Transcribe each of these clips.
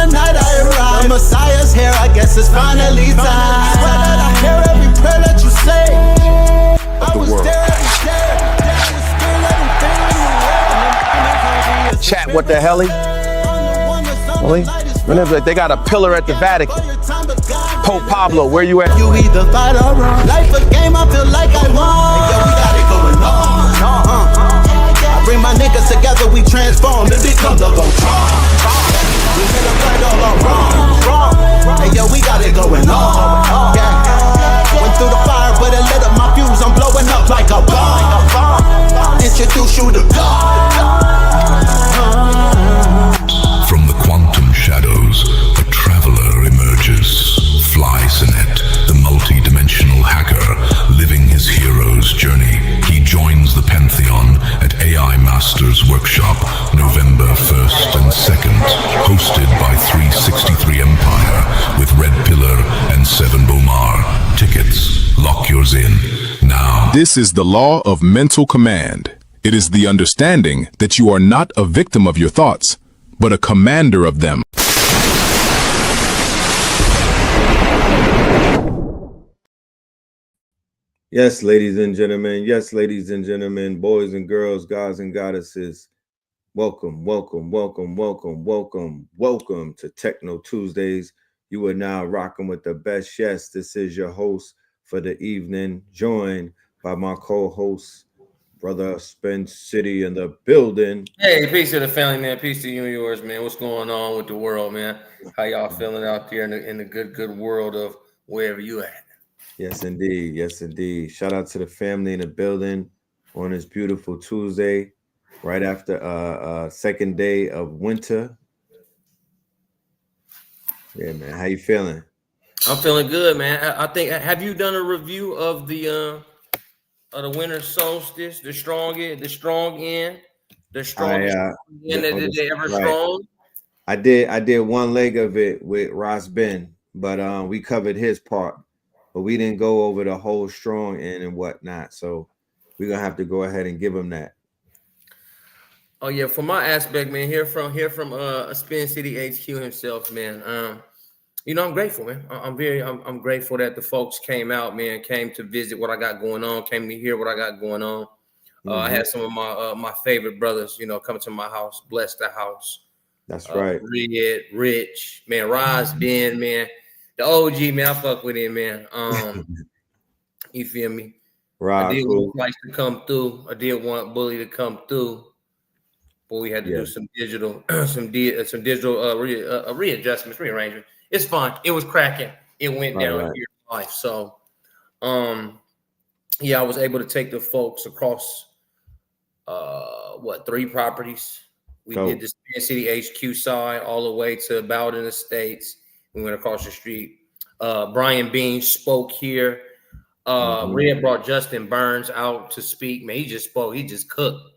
the night I arrive. The Messiah's here, I guess it's finally time. Swear that I hear every prayer that you say. I was there every day. Chat, what the hell? They got a pillar at the Vatican. Pope Pablo, where you at? You either fight or run. Life a game, I feel like I won. Yo, we got it going on. I bring my niggas together, we transform and become the Voltron. We hit them right all on wrong. Hey yo, we got it going on. Yeah. Went through the fire, but it lit up my fuse. I'm blowing up like a bomb. Introduce you to God. From the quantum shadows, a traveler emerges. Fly Sinet, the multi-dimensional hacker, living his hero's journey. He joins the Pantheon at AI Masters Workshop, November 1st and 2nd, hosted by 363 Empire with Red Pillar and Seven Bomar. Tickets, lock yours in now. This is the law of mental command. It is the understanding that you are not a victim of your thoughts, but a commander of them. Yes, ladies and gentlemen. Yes, ladies and gentlemen, boys and girls, gods and goddesses. Welcome, welcome, welcome, welcome, welcome, welcome to TechKNOW Tuesdays. You are now rocking with the best. Yes, this is your host for the evening, joined by my co-host, Brother Spence City in the building. Hey, peace to the family, man. Peace to you and yours, man. What's going on with the world, man? How y'all feeling out there in the good world of wherever you at? Yes, indeed. Yes, indeed. Shout out to the family in the building on this beautiful Tuesday, right after second day of winter. Yeah, man. How you feeling? I'm feeling good, man. I think, have you done a review of the winter solstice, the strong end, the strongest end that they ever strong? I did one leg of it with Ross Ben, but we covered his part. But we didn't go over the whole strong end and whatnot. So we're gonna have to go ahead and give him that. Oh yeah, from my aspect, man, here from Spin City HQ himself, man. I'm grateful, man. I'm grateful that the folks came out, man, came to visit what I got going on, came to hear what I got going on. I had some of my favorite brothers, come to my house, bless the house. That's right. Red, Rich, man, Roz, Ben, man. The OG, man, I fuck with him, man. You feel me? Right. I did want Price to come through. I did want Bully to come through, but we had to do some digital, readjustments, rearrangement. It's fun. It was cracking. It went down here in life. So, I was able to take the folks across, 3 properties. We did the Spin City HQ side all the way to Bowden Estates. We went across the street. Brian Bean spoke here. Red brought Justin Burns out to speak. Man, he just spoke. He just cooked.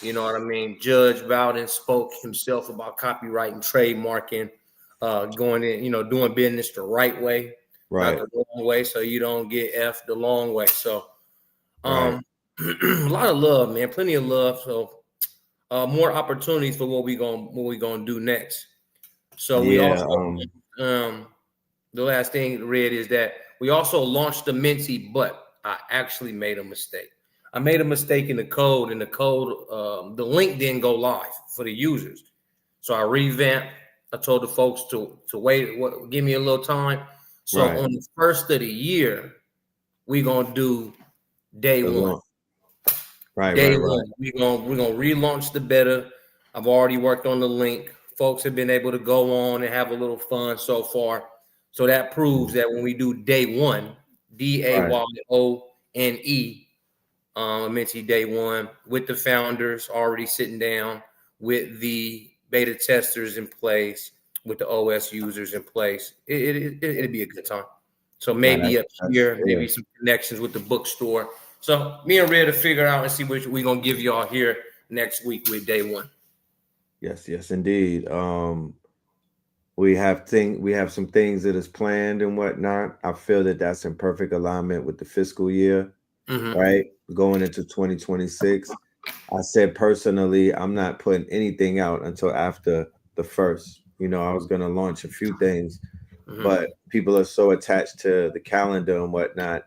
You know what I mean? Judge Bowden spoke himself about copyright and trademarking, going in, doing business the right way, not the wrong way, so you don't get F the long way. So, a lot of love, man. Plenty of love. So, more opportunities for what we gonna do next. So we also. The last thing, Red, is that we also launched the Minty, but I actually made a mistake. I made a mistake in the code, the link didn't go live for the users. So I revamped. I told the folks to wait, give me a little time. So on the first of the year, we're gonna do day one. Day one. We're gonna relaunch the beta. I've already worked on the link. Folks have been able to go on and have a little fun so far. So that proves that when we do day one, DAYONE, Minty day one, with the founders already sitting down, with the beta testers in place, with the OS users in place, it'd be a good time. So maybe up here, maybe some connections with the bookstore. So me and Red to figure out and see what we're gonna give y'all here next week with day one. Yes, indeed. We have some things that is planned and whatnot. I feel that that's in perfect alignment with the fiscal year, right? Going into 2026. I said personally, I'm not putting anything out until after the first, I was gonna launch a few things, but people are so attached to the calendar and whatnot,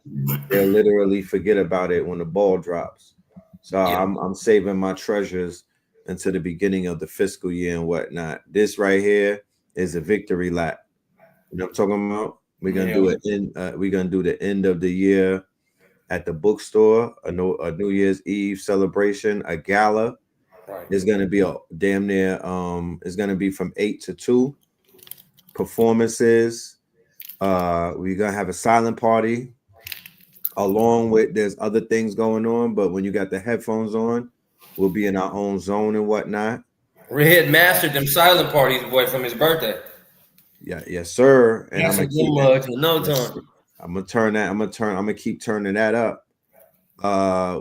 they'll literally forget about it when the ball drops. So I'm saving my treasures until the beginning of the fiscal year and whatnot. This right here is a victory lap. You know what I'm talking about? We're gonna do it we're gonna do the end of the year at the bookstore, a New Year's Eve celebration, a gala. Right. It's gonna be a damn near it's gonna be from 8 to 2 performances. We're gonna have a silent party along with there's other things going on, but when you got the headphones on, we'll be in our own zone and whatnot. Red mastered them silent parties, boy, from his birthday. Yeah, yes, sir. And I'm gonna keep I'm gonna keep turning that up.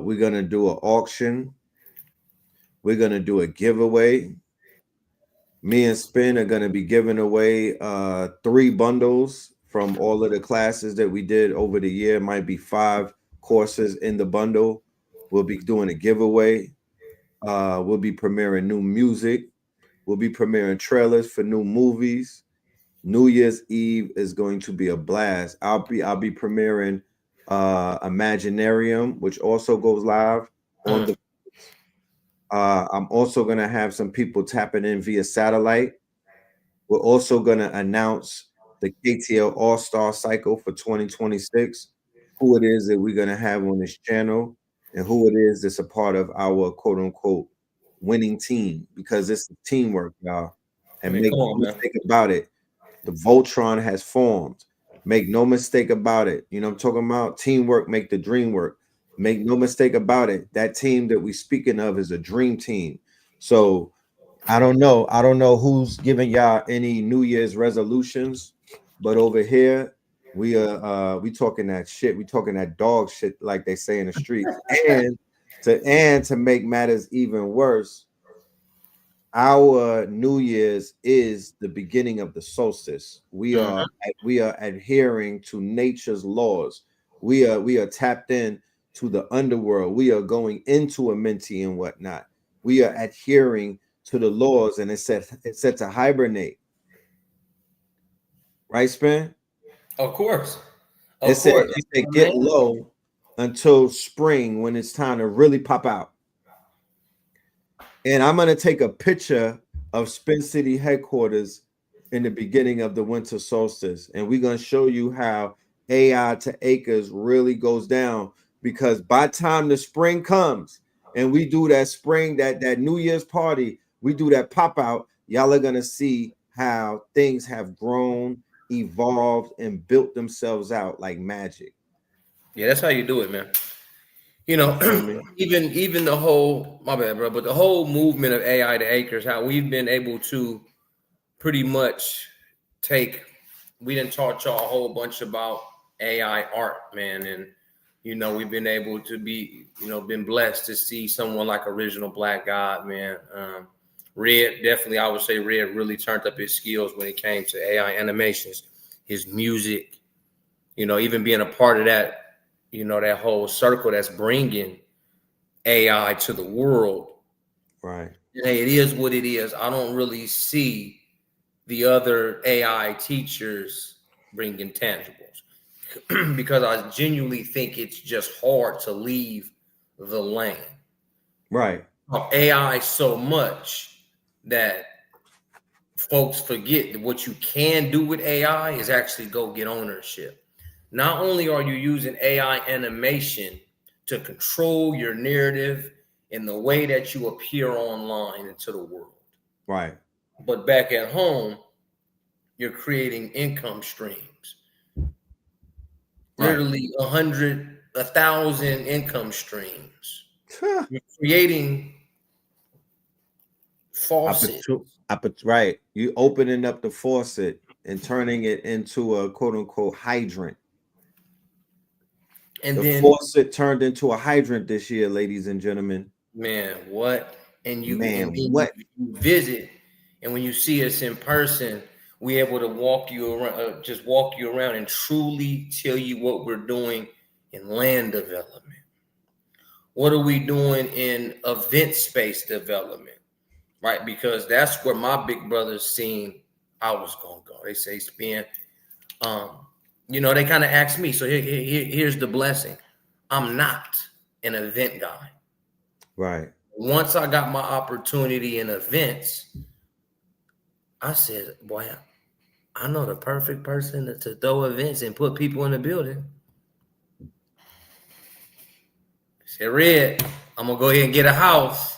We're gonna do an auction. We're gonna do a giveaway. Me and Spin are gonna be giving away 3 bundles from all of the classes that we did over the year. Might be 5 courses in the bundle. We'll be doing a giveaway. We'll be premiering new music. We'll be premiering trailers for new movies. New Year's Eve is going to be a blast. I'll be premiering Imaginarium, which also goes live on the I'm also going to have some people tapping in via satellite. We're also going to announce the KTL All-Star Cycle for 2026, who it is that we're going to have on this channel, and who it is that's a part of our quote-unquote winning team, because it's teamwork, y'all. And make no mistake about it, the Voltron has formed. Make no mistake about it. You know what I'm talking about? Teamwork make the dream work. Make no mistake about it. That team that we speaking of is a dream team. So I don't know who's giving y'all any New Year's resolutions, but over here we talking that shit. We talking that dog shit, like they say in the streets. And to make matters even worse, our New Year's is the beginning of the solstice. We are adhering to nature's laws. We are tapped in to the underworld. We are going into a minty and whatnot. We are adhering to the laws, and it's set to hibernate. Right, Spin? Of course. It said get low until spring, when it's time to really pop out. And I'm going to take a picture of Spin City headquarters in the beginning of the winter solstice. And we're going to show you how AI to acres really goes down, because by time the spring comes and we do that spring, that New Year's party, we do that pop out, y'all are going to see how things have grown, evolved, and built themselves out like magic. Yeah, that's how you do it, man. You know, even the whole, my bad, bro, but the whole movement of AI to acres, how we've been able to pretty much we didn't taught y'all a whole bunch about AI art, man. And, we've been able to be, been blessed to see someone like Original Black God, man. Red, definitely, I would say Red really turned up his skills when it came to AI animations, his music, even being a part of that, that whole circle that's bringing AI to the world. Right. Hey, it is what it is. I don't really see the other AI teachers bringing tangibles because I genuinely think it's just hard to leave the lane. Right. AI so much that folks forget that what you can do with AI is actually go get ownership. Not only are you using AI animation to control your narrative in the way that you appear online into the world, right? But back at home, you're creating income streams. Literally 100, 1,000 income streams. You're creating faucets. Right. You opening up the faucet and turning it into a quote unquote hydrant. And the faucet turned into a hydrant this year, ladies and gentlemen. Man, what? And you visit, and when you see us in person, we able to walk you around, just walk you around and truly tell you what we're doing in land development. What are we doing in event space development? Right? Because that's where my big brother's seen I was gonna go. They say spin. You know, they kind of asked me. So here's the blessing. I'm not an event guy. Right. Once I got my opportunity in events, I said, boy, I know the perfect person to throw events and put people in the building. I said, Red, I'm gonna go ahead and get a house.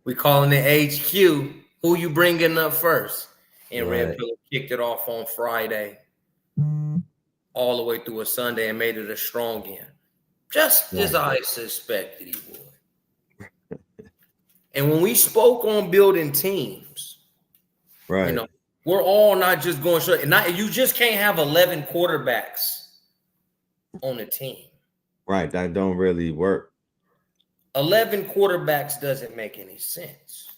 We calling it HQ. Who you bringing up first? And Right. Red Pillar kicked it off on Friday, all the way through a Sunday, and made it a strong end. Just as I suspected he would. And when we spoke on building teams, Right. you know, we're all not just going straight. And you just can't have 11 quarterbacks on a team. Right. That don't really work. 11 quarterbacks doesn't make any sense.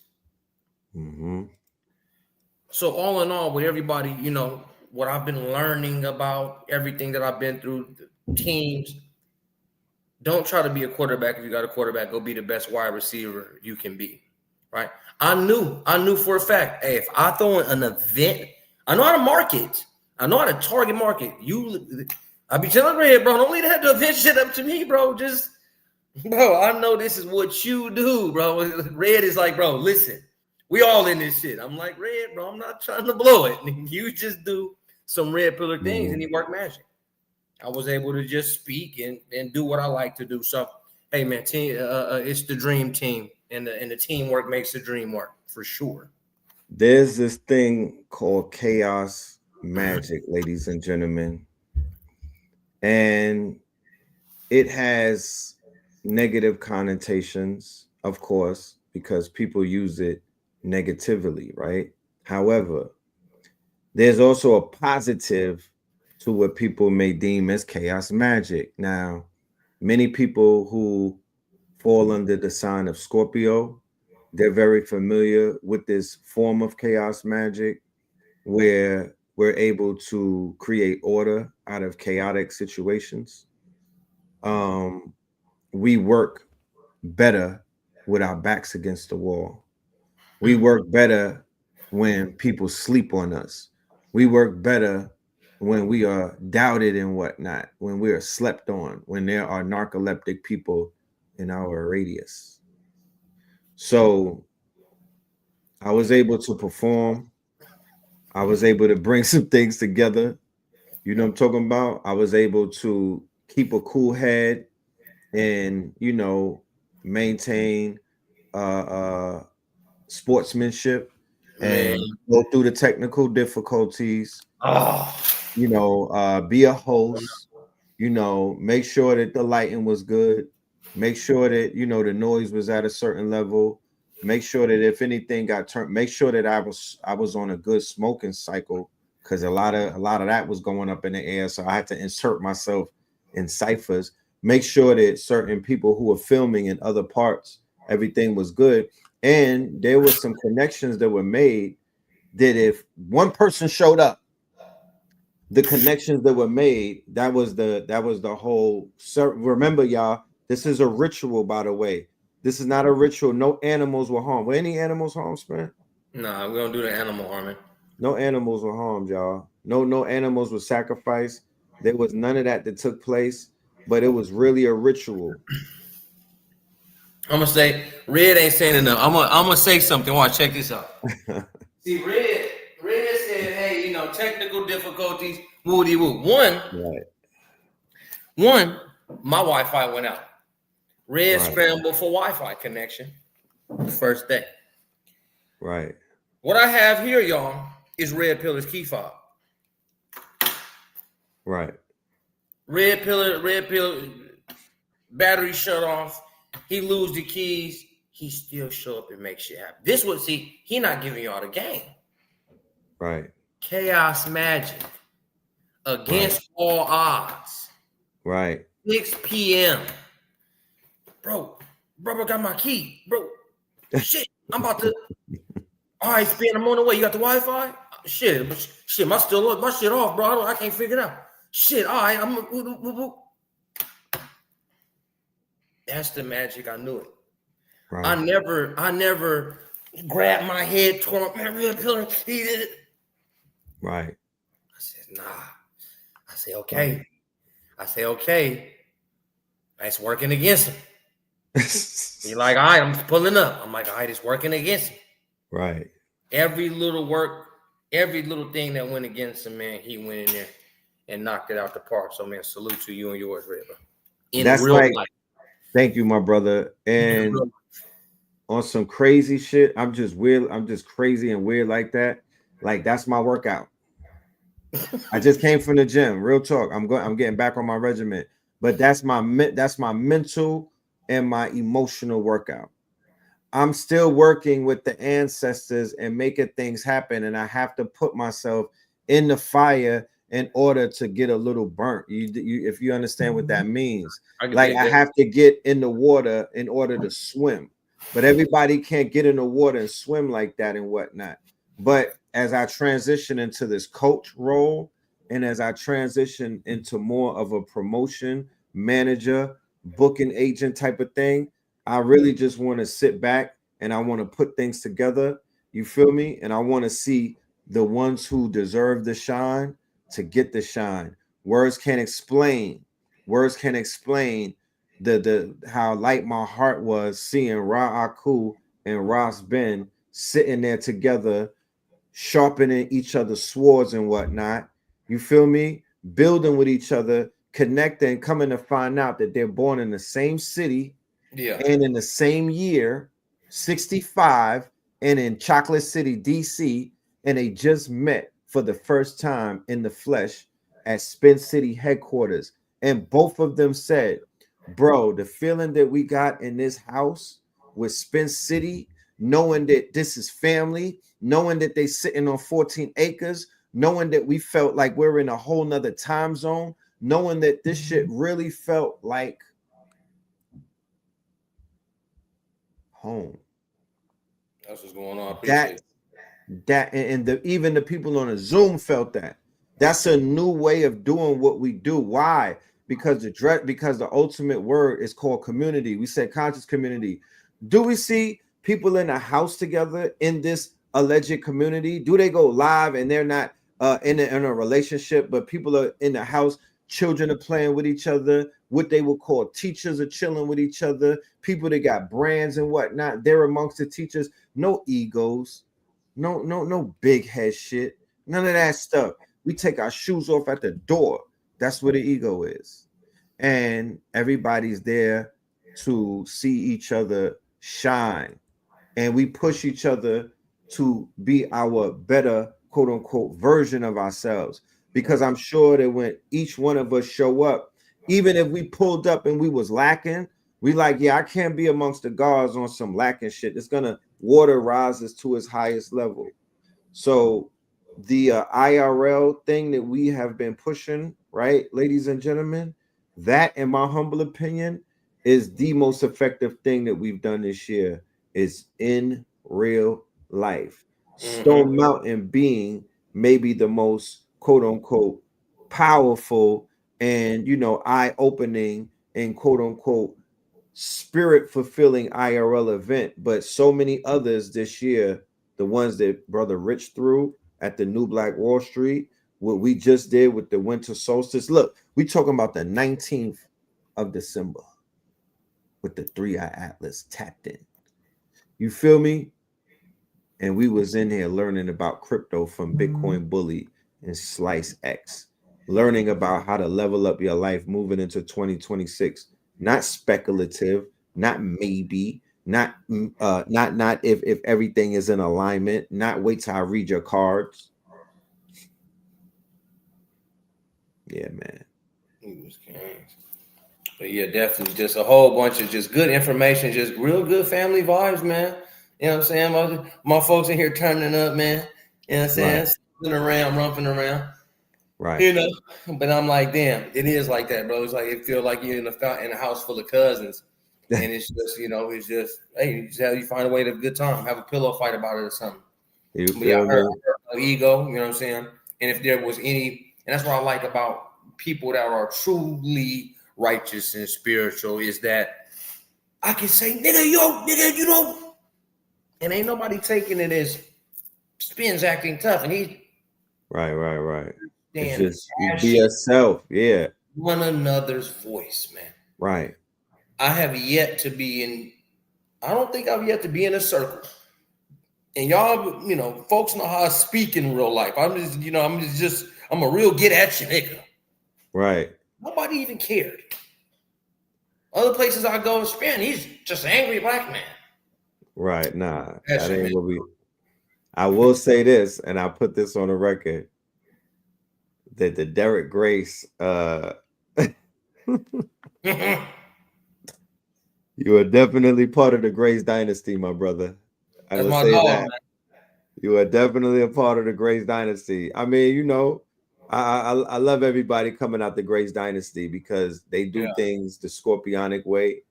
Mm-hmm. So all in all, with everybody, you know, what I've been learning about everything that I've been through, the teams, don't try to be a quarterback. If you got a quarterback, go be the best wide receiver you can be, right? I knew for a fact, hey, if I throw in an event, I know how to market. I know how to target market. I be telling Red, bro, don't leave that event shit up to me, bro. Just, bro, I know this is what you do, bro. Red is like, bro, listen, we all in this shit. I'm like, Red, bro, I'm not trying to blow it. You just do some Red Pillar things and you work magic. I was able to just speak and do what I like to do. So, hey, man, team, it's the dream team, and the teamwork makes the dream work for sure. There's this thing called chaos magic, ladies and gentlemen, and it has negative connotations, of course, because people use it negatively, right? However, there's also a positive to what people may deem as chaos magic. Now, many people who fall under the sign of Scorpio, they're very familiar with this form of chaos magic where we're able to create order out of chaotic situations. We work better with our backs against the wall. We work better when people sleep on us. We work better when we are doubted and whatnot, when we are slept on, when there are narcoleptic people in our radius. So I was able to perform. I was able to bring some things together. You know what I'm talking about? I was able to keep a cool head and, you know, maintain sportsmanship Man. and go through the technical difficulties, Oh, you know, be a host, you know, make sure that the lighting was good, make sure that, you know, the noise was at a certain level, make sure that if anything got turned, make sure that I was on a good smoking cycle, because a lot of that was going up in the air. So I had to insert myself in ciphers, make sure that certain people who were filming in other parts, everything was good. And there was some connections that were made that if one person showed up, the connections that were made, that was the whole. Remember, y'all, this is a ritual, by the way. This is not a ritual. No animals were harmed. Were any animals harmed, Spin? nah, we're gonna do the animal harming. No animals were harmed, y'all. No animals were sacrificed. There was none of that took place, but it was really a ritual. I'm gonna say Red ain't saying enough. I'm gonna say something. Watch, check this out. See, Red said, hey, you know, technical difficulties, woody woo. One, my Wi-Fi went out. Red scrambled for Wi-Fi connection the first day. Right. What I have here, y'all, is Red Pillar's key fob. Right. Red Pillar, battery shut off. He lose the keys. He still show up and make shit happen. This would see, he not giving y'all the game. Right. Chaos magic against all odds. Right. 6 p.m. Bro got my key. Bro, shit, I'm about to. All right, Spin, I'm on the way. You got the Wi-Fi? Shit, my shit off, bro. I can't figure it out. Shit, all right, That's the magic. I knew it. Right. I never grabbed my head, tore up my Red Pillar. He did it. Right. I said, nah. I say, okay. Right. I say, okay. It's working against him. He's like, all right, I'm pulling up. I'm like, all right, it's working against him. Right. Every little work, every little thing that went against him, man, he went in there and knocked it out the park. So, man, salute to you and yours, River. That's real life. Thank you, my brother. And on some crazy shit, I'm just weird. I'm just crazy and weird like that. Like, that's my workout. I just came from the gym. Real talk. I'm getting back on my regimen. But that's my mental and my emotional workout. I'm still working with the ancestors and making things happen, and I have to put myself in the fire in order to get a little burnt. You if you understand what that means. I have to get in the water in order to swim, but everybody can't get in the water and swim like that and whatnot. But as I transition into this coach role, and as I transition into more of a promotion manager, booking agent type of thing, I really just want to sit back and I want to put things together. You feel me? And I want to see the ones who deserve the shine to get the shine. Words can't explain. Words can't explain the how light my heart was seeing Ra Aku and Ras Ben sitting there together, sharpening each other's swords and whatnot. You feel me? Building with each other, connecting, coming to find out that they're born in the same city. Yeah. And in the same year, 65, and in Chocolate City, DC, and they just met for the first time in the flesh at Spin City headquarters. And both of them said, bro, the feeling that we got in this house with Spin City, knowing that this is family, knowing that they sitting on 14 acres, knowing that we felt like we're in a whole nother time zone, knowing that this shit really felt like home. That's what's going on. Even the people on the Zoom felt that. That's a new way of doing what we do. Why? Because the ultimate word is called community. We said conscious community. Do we see people in a house together in this alleged community? Do they go live and they're not in a relationship, but people are in the house? Children are playing with each other. What they would call teachers are chilling with each other. People that got brands and whatnot, they're amongst the teachers. No egos, no big head shit. None of that stuff. We take our shoes off at the door. That's where the ego is. And everybody's there to see each other shine. And we push each other to be our better, quote unquote, version of ourselves. Because I'm sure that when each one of us show up, even if we pulled up and we was lacking, we like, yeah, I can't be amongst the guards on some lacking shit. It's gonna water rises to its highest level. So the IRL thing that we have been pushing, right, ladies and gentlemen, that, in my humble opinion, is the most effective thing that we've done this year. Is in real life. Stone Mountain being maybe the most, quote unquote, powerful and, eye-opening and, quote unquote, spirit-fulfilling IRL event, but so many others this year, the ones that Brother Rich threw at the New Black Wall Street, what we just did with the winter solstice. Look, we talking about the 19th of December with the 3-Eye Atlas tapped in. You feel me? And we was in here learning about crypto from Bitcoin Bully and Slice X, learning about how to level up your life moving into 2026. Not speculative, not maybe, not if everything is in alignment, not wait till I read your cards. Yeah, man. But yeah, definitely just a whole bunch of just good information, just real good family vibes, man. You know what I'm saying? My folks in here turning up, man. You know what I'm saying? Right. Rumping around. Right. You know, but I'm like, damn, it is like that, bro. It's like it feels like you're in a house full of cousins. And it's just, it's just, hey, you find a way to have a good time, have a pillow fight about it or something. But yeah, I heard no ego, you know what I'm saying? And if there was any, and that's what I like about people that are truly righteous and spiritual, is that I can say, nigga, and ain't nobody taking it as Spin's acting tough. And Right. It's Stand just you be yourself. Yeah. one another's voice, man. Right. I have yet to be in. I don't think I've yet to be in a circle. And y'all, folks know how I speak in real life. I'm a real get at you nigga. Right. Nobody even cared. Other places I go and spend, he's just an angry black man. Right. Nah, That's that ain't me. what we. I will say this, and I put this on the record, that the Derek Grace, you are definitely part of the Grace dynasty, my brother. I That's will my say dog, that. man. You are definitely a part of the Grace dynasty. I mean, I love everybody coming out the Grace dynasty because they do things the Scorpionic way.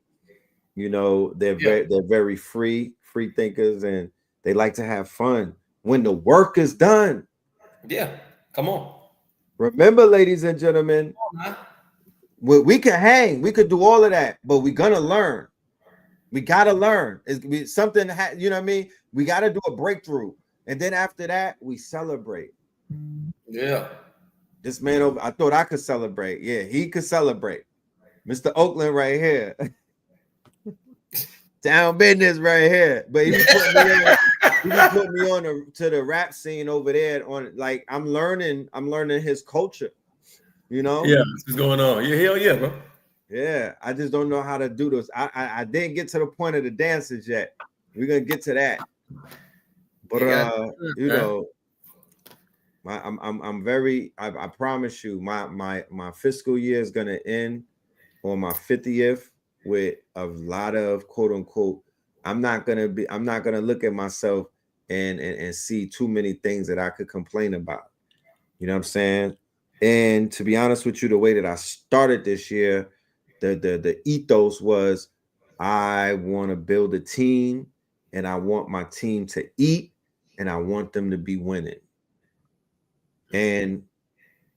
They're very free thinkers, and they like to have fun when the work is done. Yeah, come on. Remember, ladies and gentlemen, we can hang, we could do all of that, but we're gonna learn. We gotta learn. It's something, you know what I mean? We gotta do a breakthrough, and then after that, we celebrate. Yeah. This man over, I thought I could celebrate. Yeah, he could celebrate. Mr. Oakland right here. Down business right here. But he put me on to the rap scene over there. On like I'm learning his culture. Yeah, what's going on? Yeah, hell yeah, bro. Yeah, I just don't know how to do this. I didn't get to the point of the dances yet. We're gonna get to that. But I'm very. I promise you, my fiscal year is gonna end on my 50th with a lot of quote unquote. I'm not gonna look at myself and see too many things that I could complain about. You know what I'm saying? And to be honest with you, the way that I started this year, the ethos was I want to build a team, and I want my team to eat, and I want them to be winning. And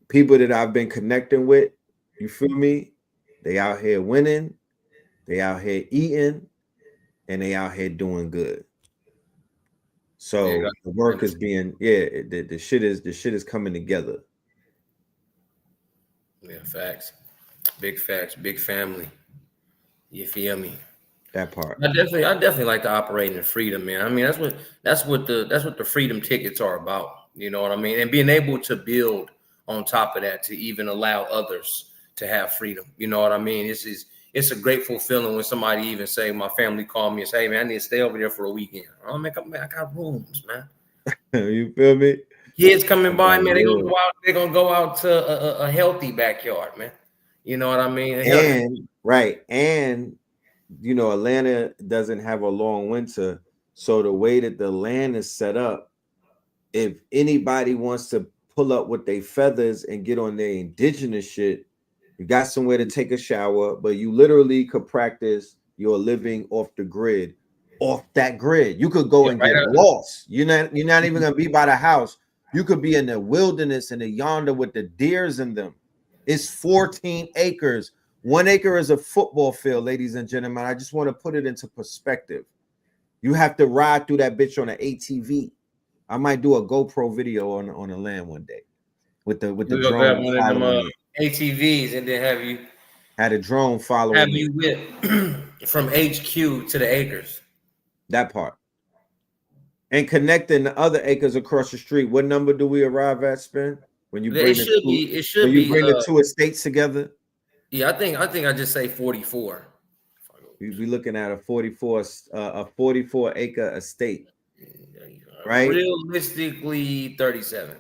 people that I've been connecting with, you feel me? They out here winning, they out here eating, and they out here doing good. So the work is being, the shit is coming together. Yeah, facts, big family. You feel me? That part. I definitely like to operate in freedom, man. I mean, that's what the freedom tickets are about. You know what I mean? And being able to build on top of that to even allow others to have freedom. You know what I mean? It's a grateful feeling when somebody even say, my family called me and say, hey, man, I need to stay over there for a weekend. Oh, man, I got rooms, man. You feel me? Kids coming by, man, they're gonna go out to a healthy backyard, man. You know what I mean? And Atlanta doesn't have a long winter. So the way that the land is set up, if anybody wants to pull up with their feathers and get on their indigenous shit, you got somewhere to take a shower, but you literally could practice your living off the grid, off that grid. You could go and get lost. You're not even gonna be by the house. You could be in the wilderness in the yonder with the deers in them. It's 14 acres. 1 acre is a football field, ladies and gentlemen. I just want to put it into perspective. You have to ride through that bitch on an ATV. I might do a GoPro video on the land one day with the drone following me. ATVs, and then had a drone following me. You whip from HQ to the acres. That part. And connecting the other acres across the street. What number do we arrive at, Spin? When you bring the two estates together? Yeah, I think I just say 44. We'd be looking at a 44 acre estate. Right? Realistically 37.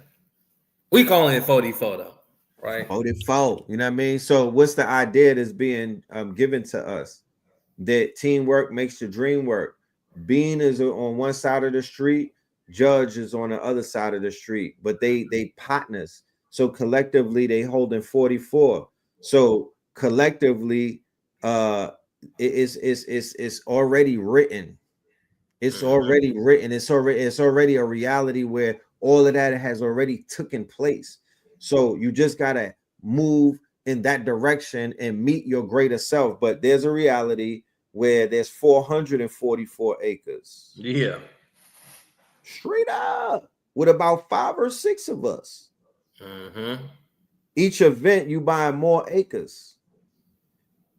We calling it 44 though, right? 44. You know what I mean? So what's the idea that's being given to us? That teamwork makes the dream work. Bean is on one side of the street, Judge is on the other side of the street, but they partners. So collectively they holding 44. So collectively, it's already written. It's already written. It's already a reality where all of that has already taken place. So you just gotta move in that direction and meet your greater self. But there's a reality where there's 444 acres. Yeah. Straight up with about 5 or 6 of us. Mm-hmm. Each event, you buying more acres.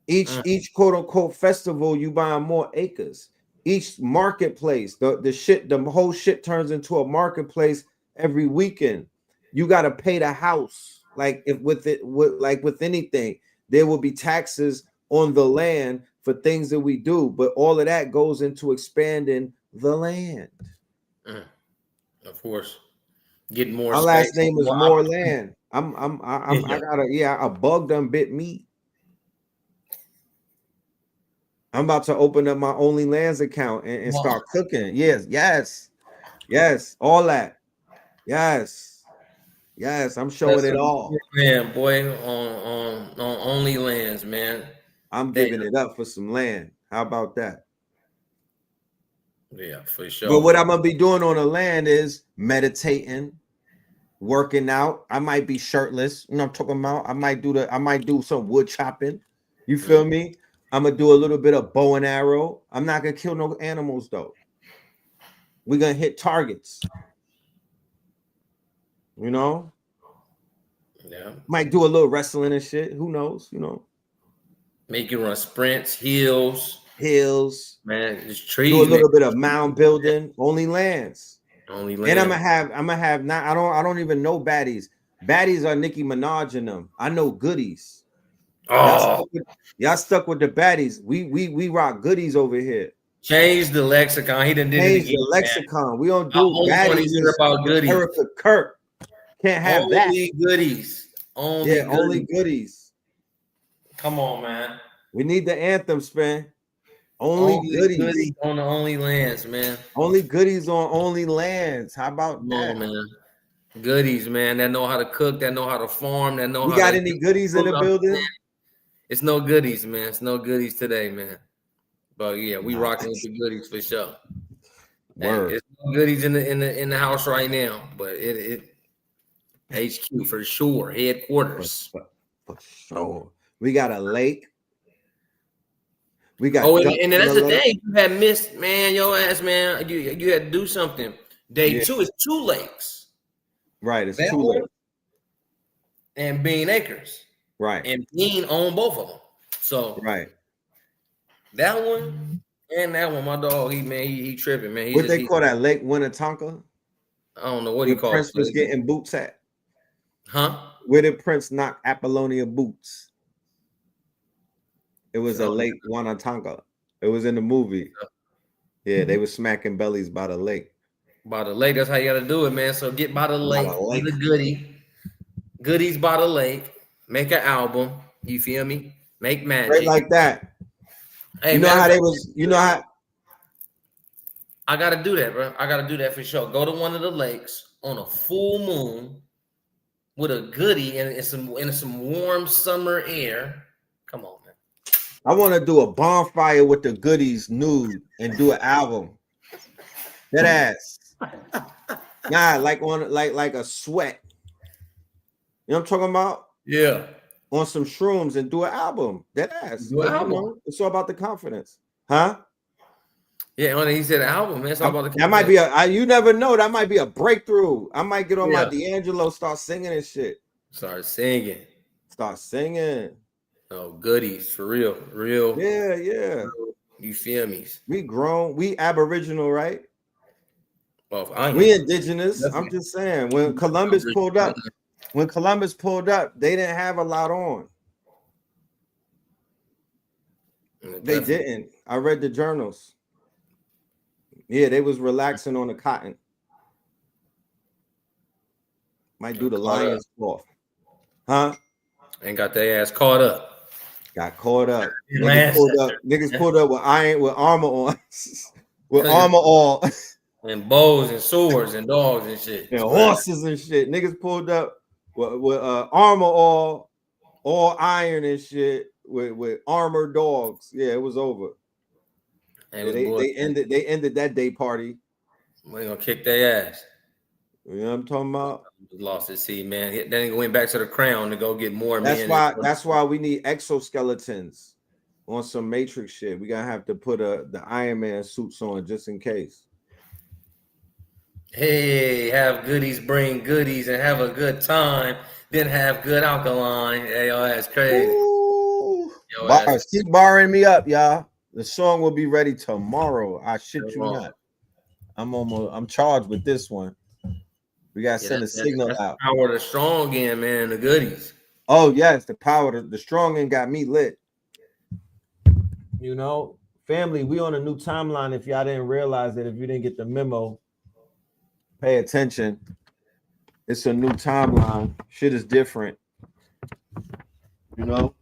Each quote unquote festival, you buying more acres. Each marketplace, the whole shit turns into a marketplace every weekend. You got to pay the house. Like if with anything, there will be taxes on the land for things that we do, but all of that goes into expanding the land. Of course, getting more My space. last name is More More Land. I got a bug done bit me. I'm about to open up my OnlyLands account and start cooking. Yes, all that. Yes, I'm showing it all. Man, boy, on OnlyLands, man. I'm giving it up for some land. How about that? Yeah, for sure. But what I'm gonna be doing on the land is meditating, working out. I might be shirtless. You know what I'm talking about? I might do some wood chopping. You feel me? I'm gonna do a little bit of bow and arrow. I'm not gonna kill no animals though. We're gonna hit targets. You know? Yeah. Might do a little wrestling and shit. Who knows? You know. Make you run sprints, hills. Man, it's trees. Do a little bit of mound building. OnlyLands. OnlyLands. And I'm gonna have not. I don't even know baddies. Baddies are Nicki Minaj and them. I know goodies. Oh, y'all stuck with the baddies. We rock goodies over here. Change the lexicon. He done did it again. The lexicon. Man. We don't do baddies. About goodies. Erica Kirk can't have only that. Goodies. Only goodies. Come on, man. We need the anthem, Span. Only goodies on the OnlyLands, man. Only goodies on OnlyLands. How about that, man? Goodies, man. That know how to cook. That know how to farm. That know. We got any goodies in the building? It's no goodies, man. It's no goodies today, man. But yeah, we rocking with the goodies for sure. Word. It's no goodies in the house right now, but it HQ for sure, headquarters for sure. We got a lake. We got and that's the thing you had missed, man. Your ass, man. You had to do something. Day 2 is 2 lakes. Right, it's 2 lakes. And Bean Acres. Right. And Bean owned both of them. So right. That one and that one, my dog, he tripping, man. What they call that, Lake Winnetonka? I don't know what he called. Prince was getting boots at. Huh? Where did Prince knock Apollonia boots? It was a Lake Winnetonka. It was in the movie. Yeah, they were smacking bellies by the lake. By the lake, that's how you got to do it, man. So get by the lake, get a goodie. Goodies by the lake. Make an album. You feel me? Make magic. Right like that. Hey, you know how they was. You know how. I gotta do that, bro. I gotta do that for sure. Go to one of the lakes on a full moon with a goodie and some warm summer air. Come on, man. I want to do a bonfire with the goodies nude and do an album. That ass. Nah, like a sweat. You know what I'm talking about? Yeah. On some shrooms and do an album. That ass. Do an album. You know, it's all about the confidence. Huh? Yeah, when he said album, man. It's all about the confidence. That might be you never know. That might be a breakthrough. I might get on my D'Angelo, start singing and shit. Start singing. Oh, goodies for real. Yeah. You feel me? We grown. We Aboriginal, right? Well, we indigenous. I'm just saying. When Columbus pulled up, they didn't have a lot on. They didn't. I read the journals. Yeah, they was relaxing on the cotton. Might do the lion's cloth. Huh? And got their ass caught up. Got caught up. Niggas pulled up with armor on. with armor on. And bows and swords and dogs and shit. And horses and shit. Niggas pulled up with armor all iron and shit with armored dogs. Yeah, it was over. And they ended that day party. We gonna kick their ass. You know what I'm talking about? Lost his seed, man. Then he went back to the crown to go get more. That's why we need exoskeletons on some Matrix shit. We gotta have to put the Iron Man suits on just in case. Hey, have goodies, bring goodies, and have a good time. Then have good alkaline. Hey, yo, that's crazy. Ooh. Yo, that's Bars. Keep barring me up, y'all. The song will be ready tomorrow. I shit you wrong. not. I'm charged with this one. We gotta Yeah, send a signal that's out. the power of the strong end, man. The goodies. Oh yes, the power, the strong end got me lit. You know, family, we on a new timeline. If y'all didn't realize it, if you didn't get the memo, pay attention. It's a new timeline. Shit is different. You know,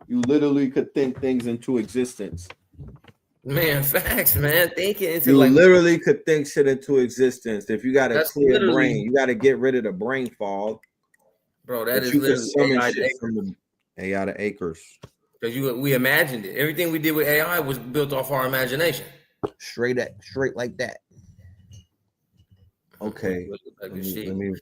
you literally could think things into existence. Man, facts, man. Thinking into You like literally could think shit into existence. If you got a that's clear brain, literally, you got to get rid of the brain fog. bro. That But is you could literally summon AI shit from the AI to acres. because we imagined it. Everything we did with AI was built off our imagination. Straight like that. Okay. Let me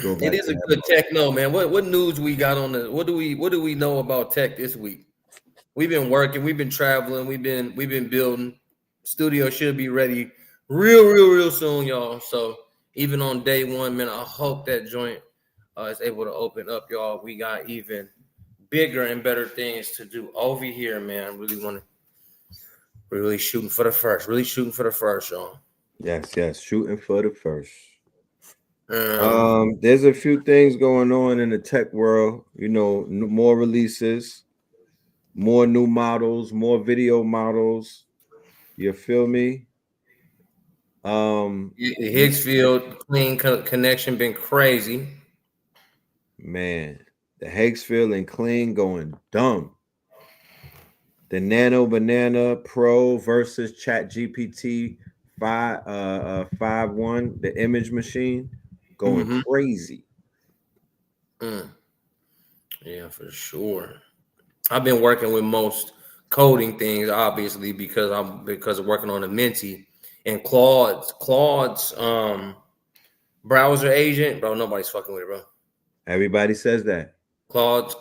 go back It is to a that. good techno, man. What news we got on the what do we know about tech this week? We've been working, we've been traveling, we've been building. Studio should be ready real soon, y'all. So even on day one, man, I hope that joint is able to open up, y'all. We got even bigger and better things to do over here, man. Really shooting for the first, y'all. Yes, shooting for the first. Um, There's a few things going on in the tech world. You know, more releases, more new models, more video models. You feel me? the Higgsfield clean connection been crazy. Man, the Hakesfield and Clean going dumb. The Nano Banana Pro versus Chat GPT 5.1, the image machine, going crazy. Yeah, for sure. I've been working with most coding things, obviously, because of working on a Menti and Claude's browser agent, bro. Nobody's fucking with it, bro. Everybody says that. Claude's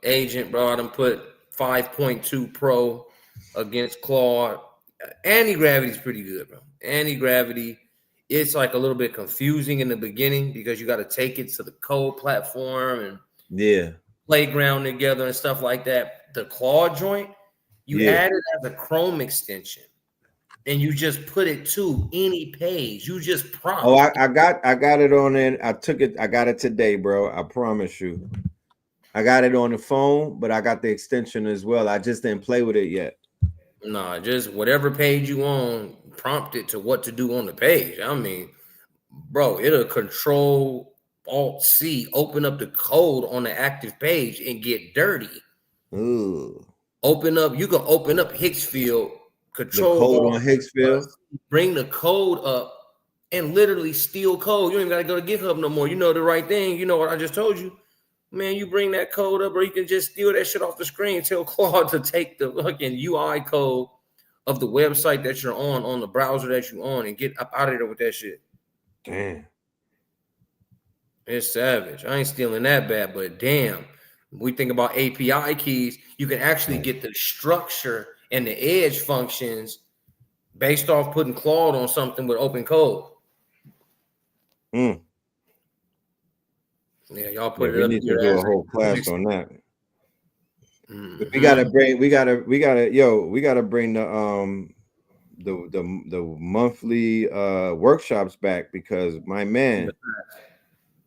agent, bro. I done put 5.2 Pro against Claude. Anti-gravity is pretty good, bro. Anti-gravity, it's like a little bit confusing in the beginning because you got to take it to the code platform and Yeah. playground together and stuff like that. The Claude joint, you add it as a Chrome extension and you just put it to any page. You just prompt. Oh, I got it on it. I got it today, bro. I promise you. I got it on the phone, but I got the extension as well. I just didn't play with it yet. Nah, just whatever page you on, prompt it to what to do on the page. I mean, bro, it'll control Alt C, open up the code on the active page and get dirty. Ooh. You can open up Higgsfield, control The code Alt, on Higgsfield. bring the code up and literally steal code. You ain't got to go to GitHub no more. You know the right thing. You know what I just told you. Man, you bring that code up, or you can just steal that shit off the screen. Tell Claude to take the fucking UI code of the website that you're on the browser that you're on, and get up out of there with that shit. Damn. It's savage. I ain't stealing that bad, but damn. We think about API keys. You can actually get the structure and the edge functions based off putting Claude on something with open code. Yeah, y'all put it up. We need to do a whole class on that. We gotta bring the monthly workshops back, because my man,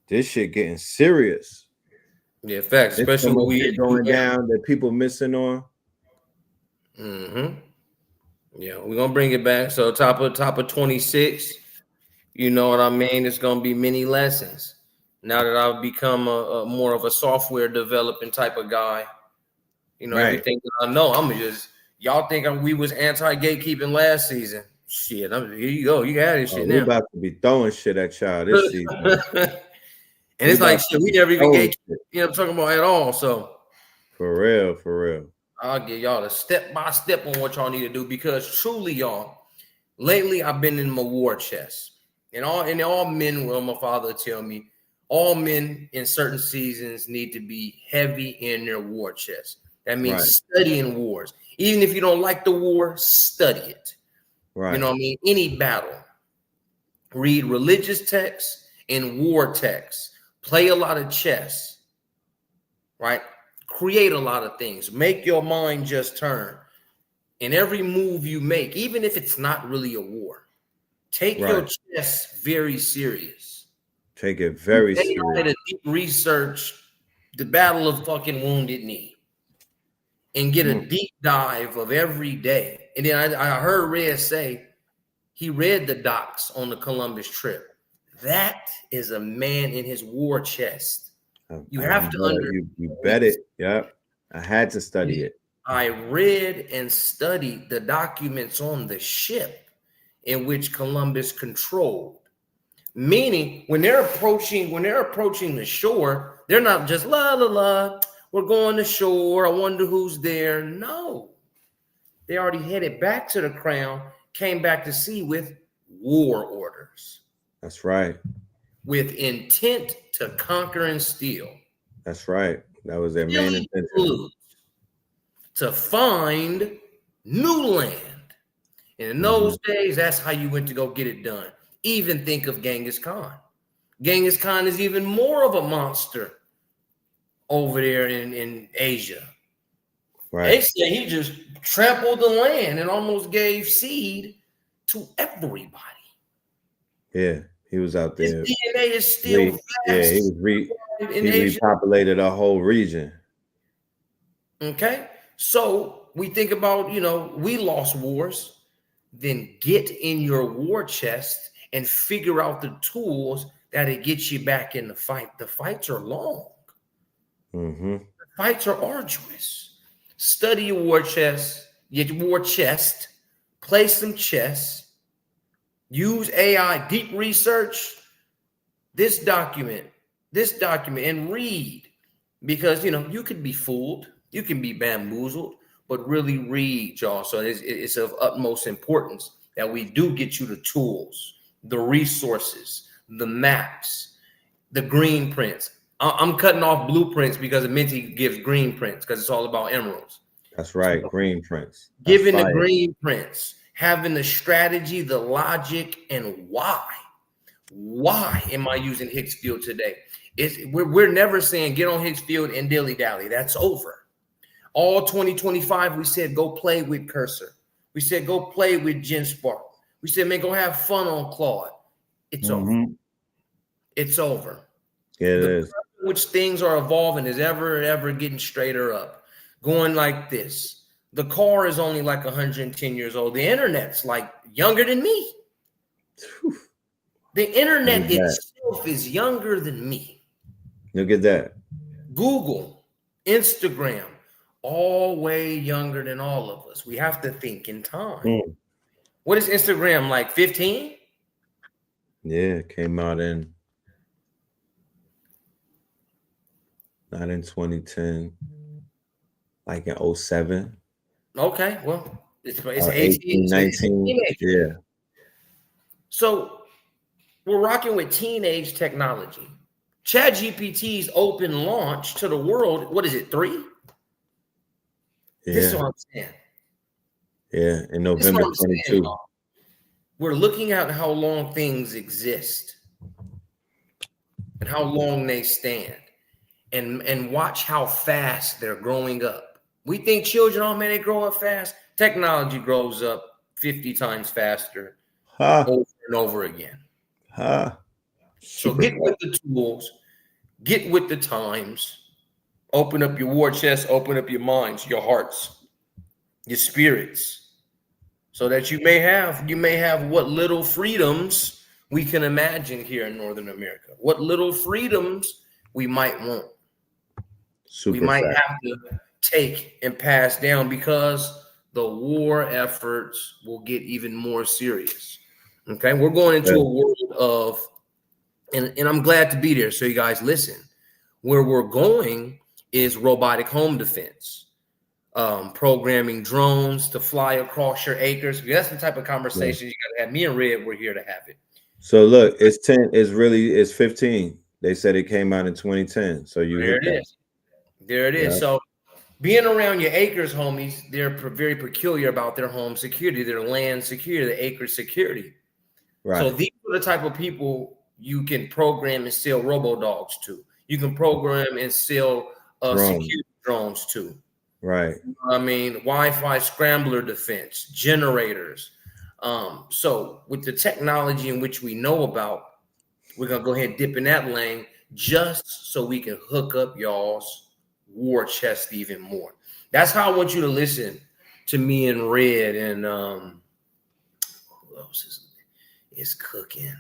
this shit getting serious. Yeah, facts. Especially when we going down that people missing on. Yeah, we're gonna bring it back. So top of 26. You know what I mean? It's gonna be many lessons. Now that I've become a more of a software developing type of guy, you know, everything that I know, y'all think we was anti-gatekeeping last season. Shit, here you go. You got this shit We now. about to be throwing shit at y'all this season. And it's like shit, we never even gatekeep, I'm talking about at all. So for real. I'll give y'all a step by step on what y'all need to do, because truly, y'all, lately I've been in my war chest. And all men, well, my father tell me, all men in certain seasons need to be heavy in their war chest. That means studying wars. Even if you don't like the war, study it. You know what I mean? Any battle. Read religious texts and war texts. Play a lot of chess, right? Create a lot of things. Make your mind just turn. In every move you make, even if it's not really a war, take your chess very serious. Take it very serious. To deep research the Battle of fucking Wounded Knee and get a deep dive of every day. And then I heard Red say he read the docs on the Columbus trip. That is a man in his war chest. You have to understand. You bet it. Yeah. I had to study it. I read and studied the documents on the ship in which Columbus controlled. Meaning, when they're approaching the shore, they're not just la la la. We're going to shore. I wonder who's there. No, they already headed back to the crown. Came back to sea with war orders. That's right. With intent to conquer and steal. That's right. That was their main intention. To find new land. And in those days, that's how you went to go get it done. Even think of Genghis Khan. Genghis Khan is even more of a monster over there in Asia. Right. They say he just trampled the land and almost gave seed to everybody. Yeah, he was out there. His DNA is still fast. Yeah, he repopulated a whole region. Okay, so we think about, we lost wars. Then get in your war chest and figure out the tools that'll get you back in the fight. The fights are long. The fights are arduous. Study your war chest, play some chess, use AI, deep research this document, and read. Because, you could be fooled, you can be bamboozled, but really read, y'all. So it's of utmost importance that we do get you the tools, the resources, the maps, the green prints. I'm cutting off blueprints because Minty gives green prints because it's all about emeralds. That's right, green prints. Giving the green prints, having the strategy, the logic, and why. Why am I using Higgs field today? We're never saying get on Higgs field and dilly-dally. That's over. All 2025, we said go play with Cursor. We said go play with GenSpark. We said, man, go have fun on Claude. It's over. It's over. Yeah, it is. Which things are evolving is ever getting straighter up, going like this. The car is only like 110 years old. The internet's like younger than me. The internet itself is younger than me. Look at that. Google, Instagram, all way younger than all of us. We have to think in time. What is Instagram, like 15? Yeah, it came out not in 2010, like in 07. Okay, well, it's 18, 19. Yeah. So we're rocking with teenage technology. ChatGPT's open launch to the world, what is it, 3? Yeah. This is what I'm saying. Yeah, in November 22. We're looking at how long things exist and how long they stand and watch how fast they're growing up. We think children, oh man, they grow up fast. Technology grows up 50 times faster over and over again. So get with the tools, get with the times, open up your war chest, open up your minds, your hearts, your spirits, so that you may have what little freedoms we can imagine here in Northern America, what little freedoms we might want. We might have to take and pass down because the war efforts will get even more serious. Okay, we're going into a world of, and I'm glad to be there. So you guys listen, where we're going is robotic home defense, programming drones to fly across your acres. That's the type of conversation you got to have. Me and Red, we're here to have it. So look, it's 10. It's 15. They said it came out in 2010. So there it is. There it is. So being around your acres, homies, they're very peculiar about their home security, their land security, the acre security. Right. So these are the type of people you can program and sell robo-dogs to. You can program and sell security drones to. Right. I mean, Wi-Fi scrambler defense, generators. So with the technology in which we know about, we're going to go ahead and dip in that lane just so we can hook up y'all's war chest even more. That's how I want you to listen to me and Red and who else is cooking?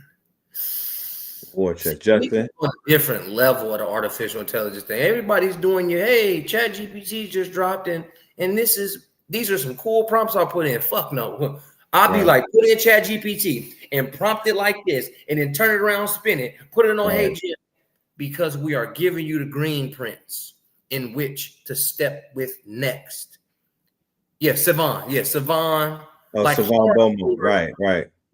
War chest, Justin. A different level of the artificial intelligence thing. Everybody's doing hey, ChatGPT just dropped in, and these are some cool prompts I'll put in. Fuck no. I'll be like, put in ChatGPT and prompt it like this, and then turn it around, spin it, put it on Hey Jim, because we are giving you the green prints in which to step with next. Yeah, Savon. Yeah, Savon. Oh, like Savon Bomo. Right.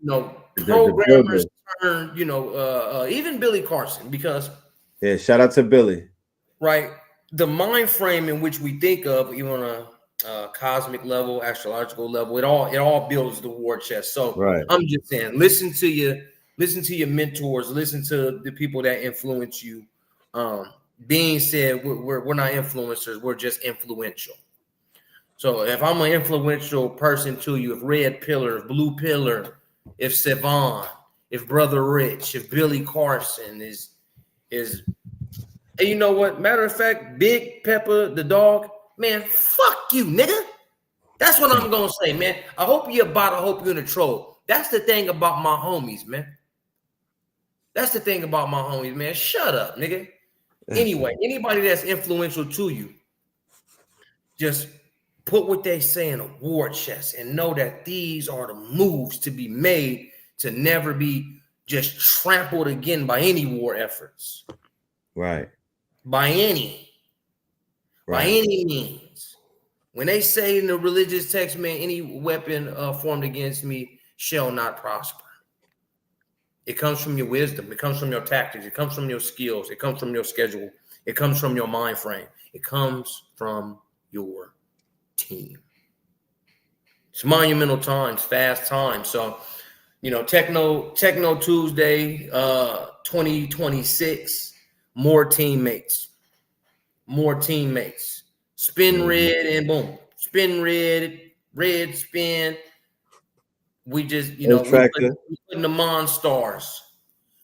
You know, programmers turn, even Billy Carson, because shout out to Billy. Right. The mind frame in which we think of, even on a cosmic level, astrological level, it all builds the war chest. So I'm just saying, listen to your mentors, listen to the people that influence you. Being said, we're not influencers, we're just influential. So if I'm an influential person to you, if Red Pillar, if Blue Pillar, if Savon, if Brother Rich, if Billy Carson is, and you know what? Matter of fact, Big Pepper the dog, man, fuck you, nigga. That's what I'm gonna say, man. I hope you're a bot. I hope you're in a troll. That's the thing about my homies, man. That's the thing about my homies, man. Shut up, nigga. Anyway, anybody that's influential to you, just put what they say in a war chest and know that these are the moves to be made to never be just trampled again by any war efforts. Right. By any means. When they say in the religious text, man, any weapon formed against me shall not prosper. It comes from your wisdom. It comes from your tactics. It comes from your skills. It comes from your schedule. It comes from your mind frame. It comes from your team. It's monumental times, fast times. So, TechKNOW Tuesday, 2026, more teammates. Spin red and boom. Spin red spin. We just, we putting the Monstars.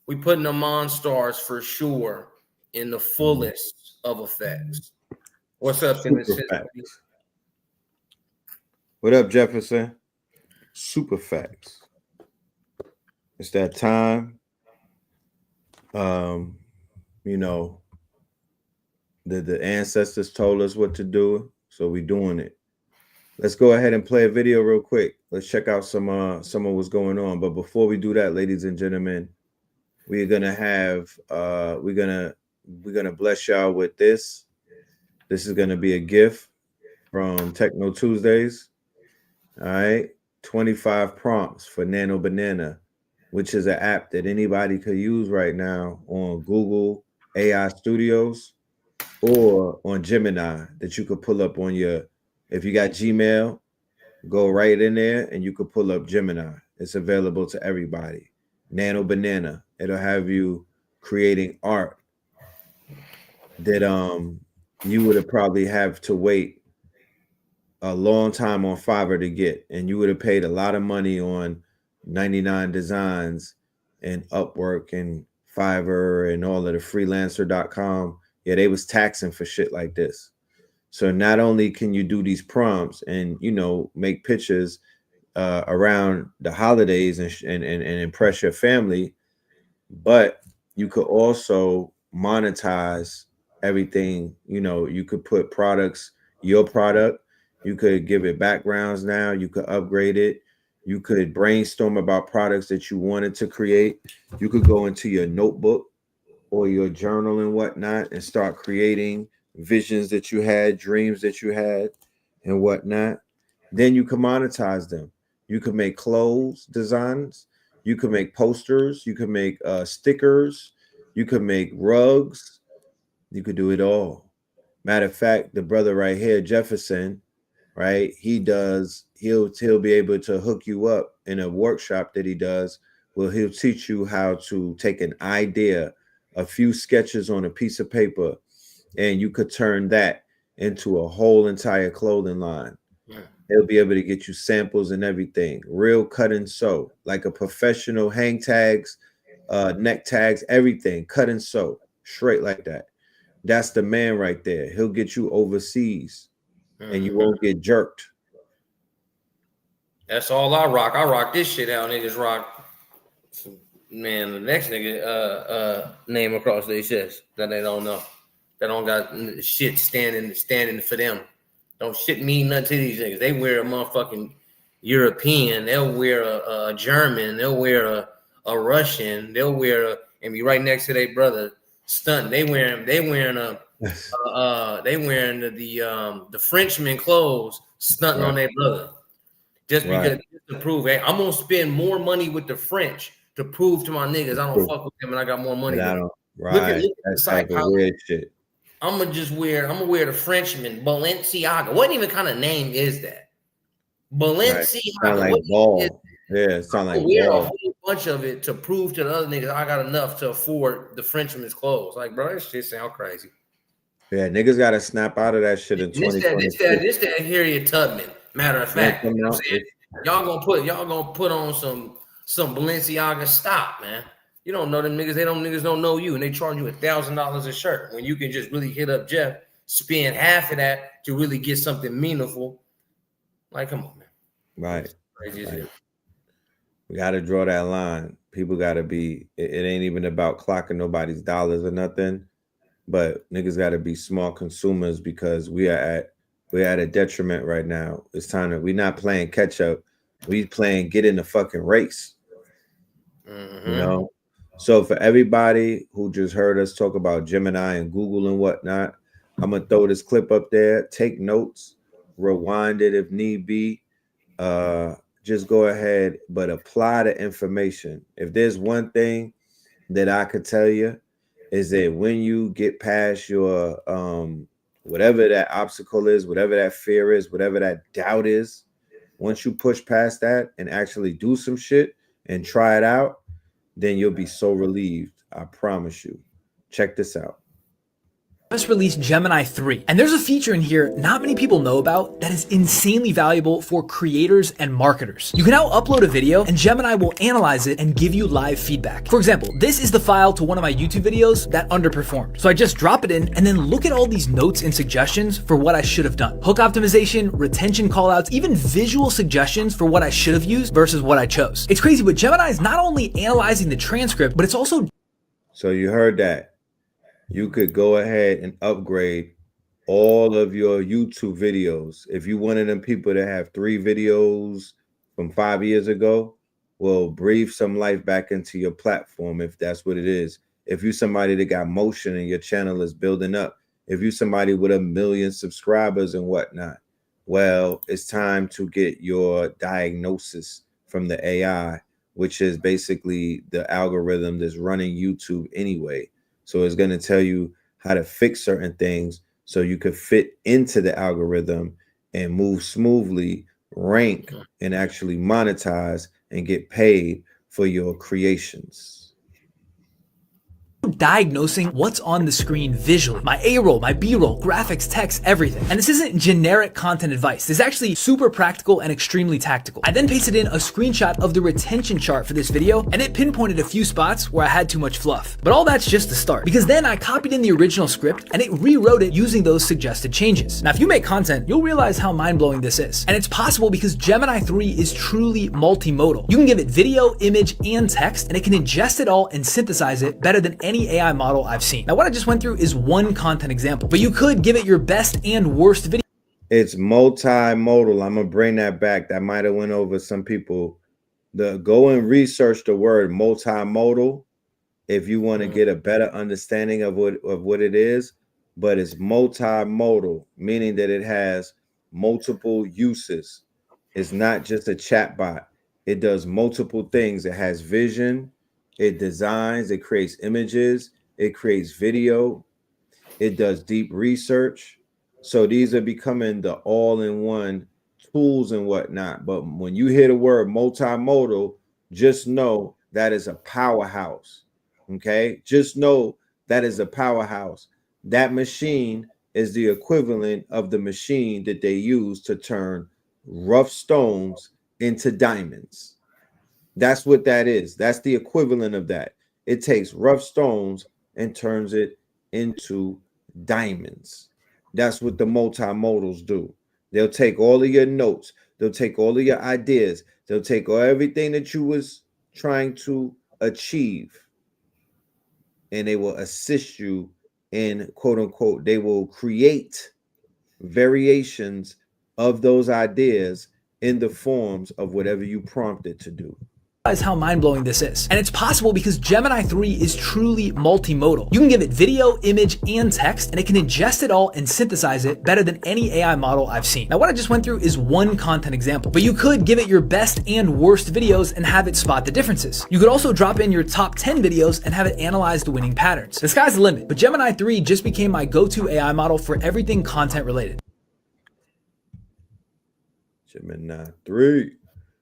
We putting the Monstars for sure in the fullest of effects. What's up, What up, Jefferson? Super facts. It's that time. The ancestors told us what to do, so we doing it. Let's go ahead and play a video real quick. Let's check out some of what's going on. But before we do that, ladies and gentlemen, we're gonna have we're gonna bless y'all with this. This is gonna be a gift from TechKNOW Tuesdays. All right, 25 prompts for Nano Banana, which is an app that anybody could use right now on Google AI Studios or on Gemini that you could pull up on your, if you got Gmail, go right in there and you could pull up Gemini. It's available to everybody. Nano Banana. It'll have you creating art that you would have probably have to wait a long time on Fiverr to get, and you would have paid a lot of money on 99 Designs and Upwork and Fiverr and all of the freelancer.com. Yeah, they was taxing for shit like this. So not only can you do these prompts and make pictures around the holidays and impress your family, but you could also monetize everything. You could put your product. You could give it backgrounds now. You could upgrade it. You could brainstorm about products that you wanted to create. You could go into your notebook or your journal and whatnot and start creating visions that you had, dreams that you had, and whatnot. Then you can monetize them. You can make clothes designs. You can make posters. You can make stickers. You can make rugs. You could do it all. Matter of fact, the brother right here, Jefferson, right? He'll be able to hook you up in a workshop that he does. Well, he'll teach you how to take an idea, a few sketches on a piece of paper, and you could turn that into a whole entire clothing line. Yeah. He'll be able to get you samples and everything, real cut and sew, like a professional hang tags, neck tags, everything, cut and sew, straight like that. That's the man right there. He'll get you overseas and you won't get jerked. That's all I rock. I rock this shit out. Niggas rock. Man, the next nigga name across their chest that they don't know. That don't got shit standing for them. Don't shit mean nothing to these niggas. They wear a motherfucking European. They'll wear a German. They'll wear a Russian. They'll wear and be right next to their brother. Stunt. They wearing the Frenchman clothes, stunting on their brother, just because to prove, hey, I'm gonna spend more money with the French to prove to my niggas I don't fuck with them and I got more money. Look at that's like a weird shit. I'm gonna wear the Frenchman Balenciaga. What even kind of name is that? Balenciaga. Sound like ball. Yeah, it sound like wear a whole bunch of it to prove to the other niggas I got enough to afford the Frenchman's clothes. Like, bro, that shit sound crazy. Yeah, niggas gotta snap out of that shit in 2020. This that Harriet Tubman. Matter of fact, you know what I'm saying? Y'all gonna put on some Balenciaga. Stop, man. You don't know them niggas. Niggas don't know you, and they charge you $1,000 a shirt when you can just really hit up Jeff, spend half of that to really get something meaningful. Like, come on, man. Right. Right. We got to draw that line. People got to be, it ain't even about clocking nobody's dollars or nothing, but niggas got to be smart consumers because we're at a detriment right now. It's time to, we're not playing catch up. We playing get in the fucking race. Mm-hmm. You know? So for everybody who just heard us talk about Gemini and Google and whatnot, I'm going to throw this clip up there. Take notes, rewind it if need be. Just go ahead, but apply the information. If there's one thing that I could tell you is that when you get past your whatever that obstacle is, whatever that fear is, whatever that doubt is, once you push past that and actually do some shit and try it out, then you'll be so relieved. I promise you. Check this out. Just released Gemini 3, and there's a feature in here not many people know about that is insanely valuable for creators and marketers. You can now upload a video and Gemini will analyze it and give you live feedback. For example, this is the file to one of my YouTube videos that underperformed. So I just drop it in and then look at all these notes and suggestions for what I should have done. Hook optimization, retention callouts, even visual suggestions for what I should have used versus what I chose. It's crazy, but Gemini is not only analyzing the transcript, but it's also... So you heard that. You could go ahead and upgrade all of your YouTube videos. If you one of them people that have 3 videos from 5 years ago, well, breathe some life back into your platform if that's what it is. If you're somebody that got motion and your channel is building up, if you're somebody with 1 million subscribers and whatnot, well, it's time to get your diagnosis from the AI, which is basically the algorithm that's running YouTube anyway. So it's going to tell you how to fix certain things so you could fit into the algorithm and move smoothly, rank, and actually monetize and get paid for your creations. Diagnosing what's on the screen visually. My A-roll, my B-roll, graphics, text, everything. And this isn't generic content advice. This is actually super practical and extremely tactical. I then pasted in a screenshot of the retention chart for this video, and it pinpointed a few spots where I had too much fluff. But all that's just the start, because then I copied in the original script and it rewrote it using those suggested changes. Now, if you make content, you'll realize how mind-blowing this is. And it's possible because Gemini 3 is truly multimodal. You can give it video, image, and text, and it can ingest it all and synthesize it better than any AI model I've seen. Now, what I just went through is one content example, but you could give it your best and worst video. It's multimodal. I'm gonna bring that back. That might have went over some people. Go and research the word multimodal if you want to get a better understanding of what it is. But it's multimodal, meaning that it has multiple uses. It's not just a chat bot. It does multiple things. It has vision. It designs, it creates images, it creates video, It does deep research. So these are becoming the all-in-one tools and whatnot. But when you hear the word multimodal, just know that is a powerhouse. Okay, just know that is a powerhouse. That machine is the equivalent of the machine that they use to turn rough stones into diamonds. That's what that is. That's the equivalent of that. It takes rough stones and turns it into diamonds. That's what the multimodals do. They'll take all of your notes, they'll take all of your ideas, they'll take everything that you was trying to achieve, and they will assist you in, quote unquote, they will create variations of those ideas in the forms of whatever you prompt it to do. How mind-blowing this is. And it's possible because Gemini 3 is truly multimodal. You can give it video, image, and text, and it can ingest it all and synthesize it better than any AI model I've seen. Now, what I just went through is one content example, but you could give it your best and worst videos and have it spot the differences. You could also drop in your top 10 videos and have it analyze the winning patterns. The sky's the limit, but Gemini 3 just became my go-to AI model for everything content related. Gemini 3.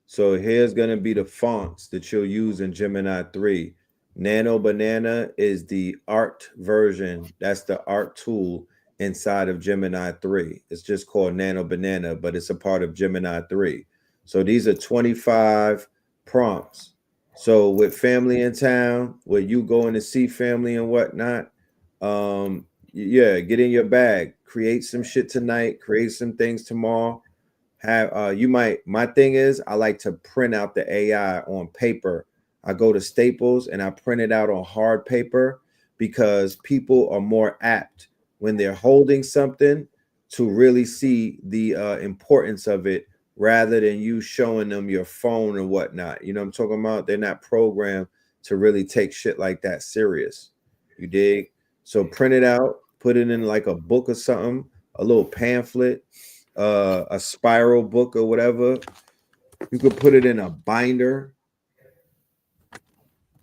So here's going to be the fonts that you'll use in Gemini 3. Nano Banana is the art version. That's the art tool inside of Gemini 3. It's just called Nano Banana, but it's a part of Gemini 3. So these are 25 prompts. So with family in town, where you going to see family and whatnot, yeah, get in your bag. Create some shit tonight. Create some things tomorrow. Have you might, my thing is I like to print out the AI on paper. I go to Staples and I print it out on hard paper because people are more apt when they're holding something to really see the importance of it rather than you showing them your phone and whatnot. You know what I'm talking about? They're not programmed to really take shit like that serious. You dig? So print it out, put it in like a book or something, a little pamphlet, a spiral book or whatever. You could put it in a binder,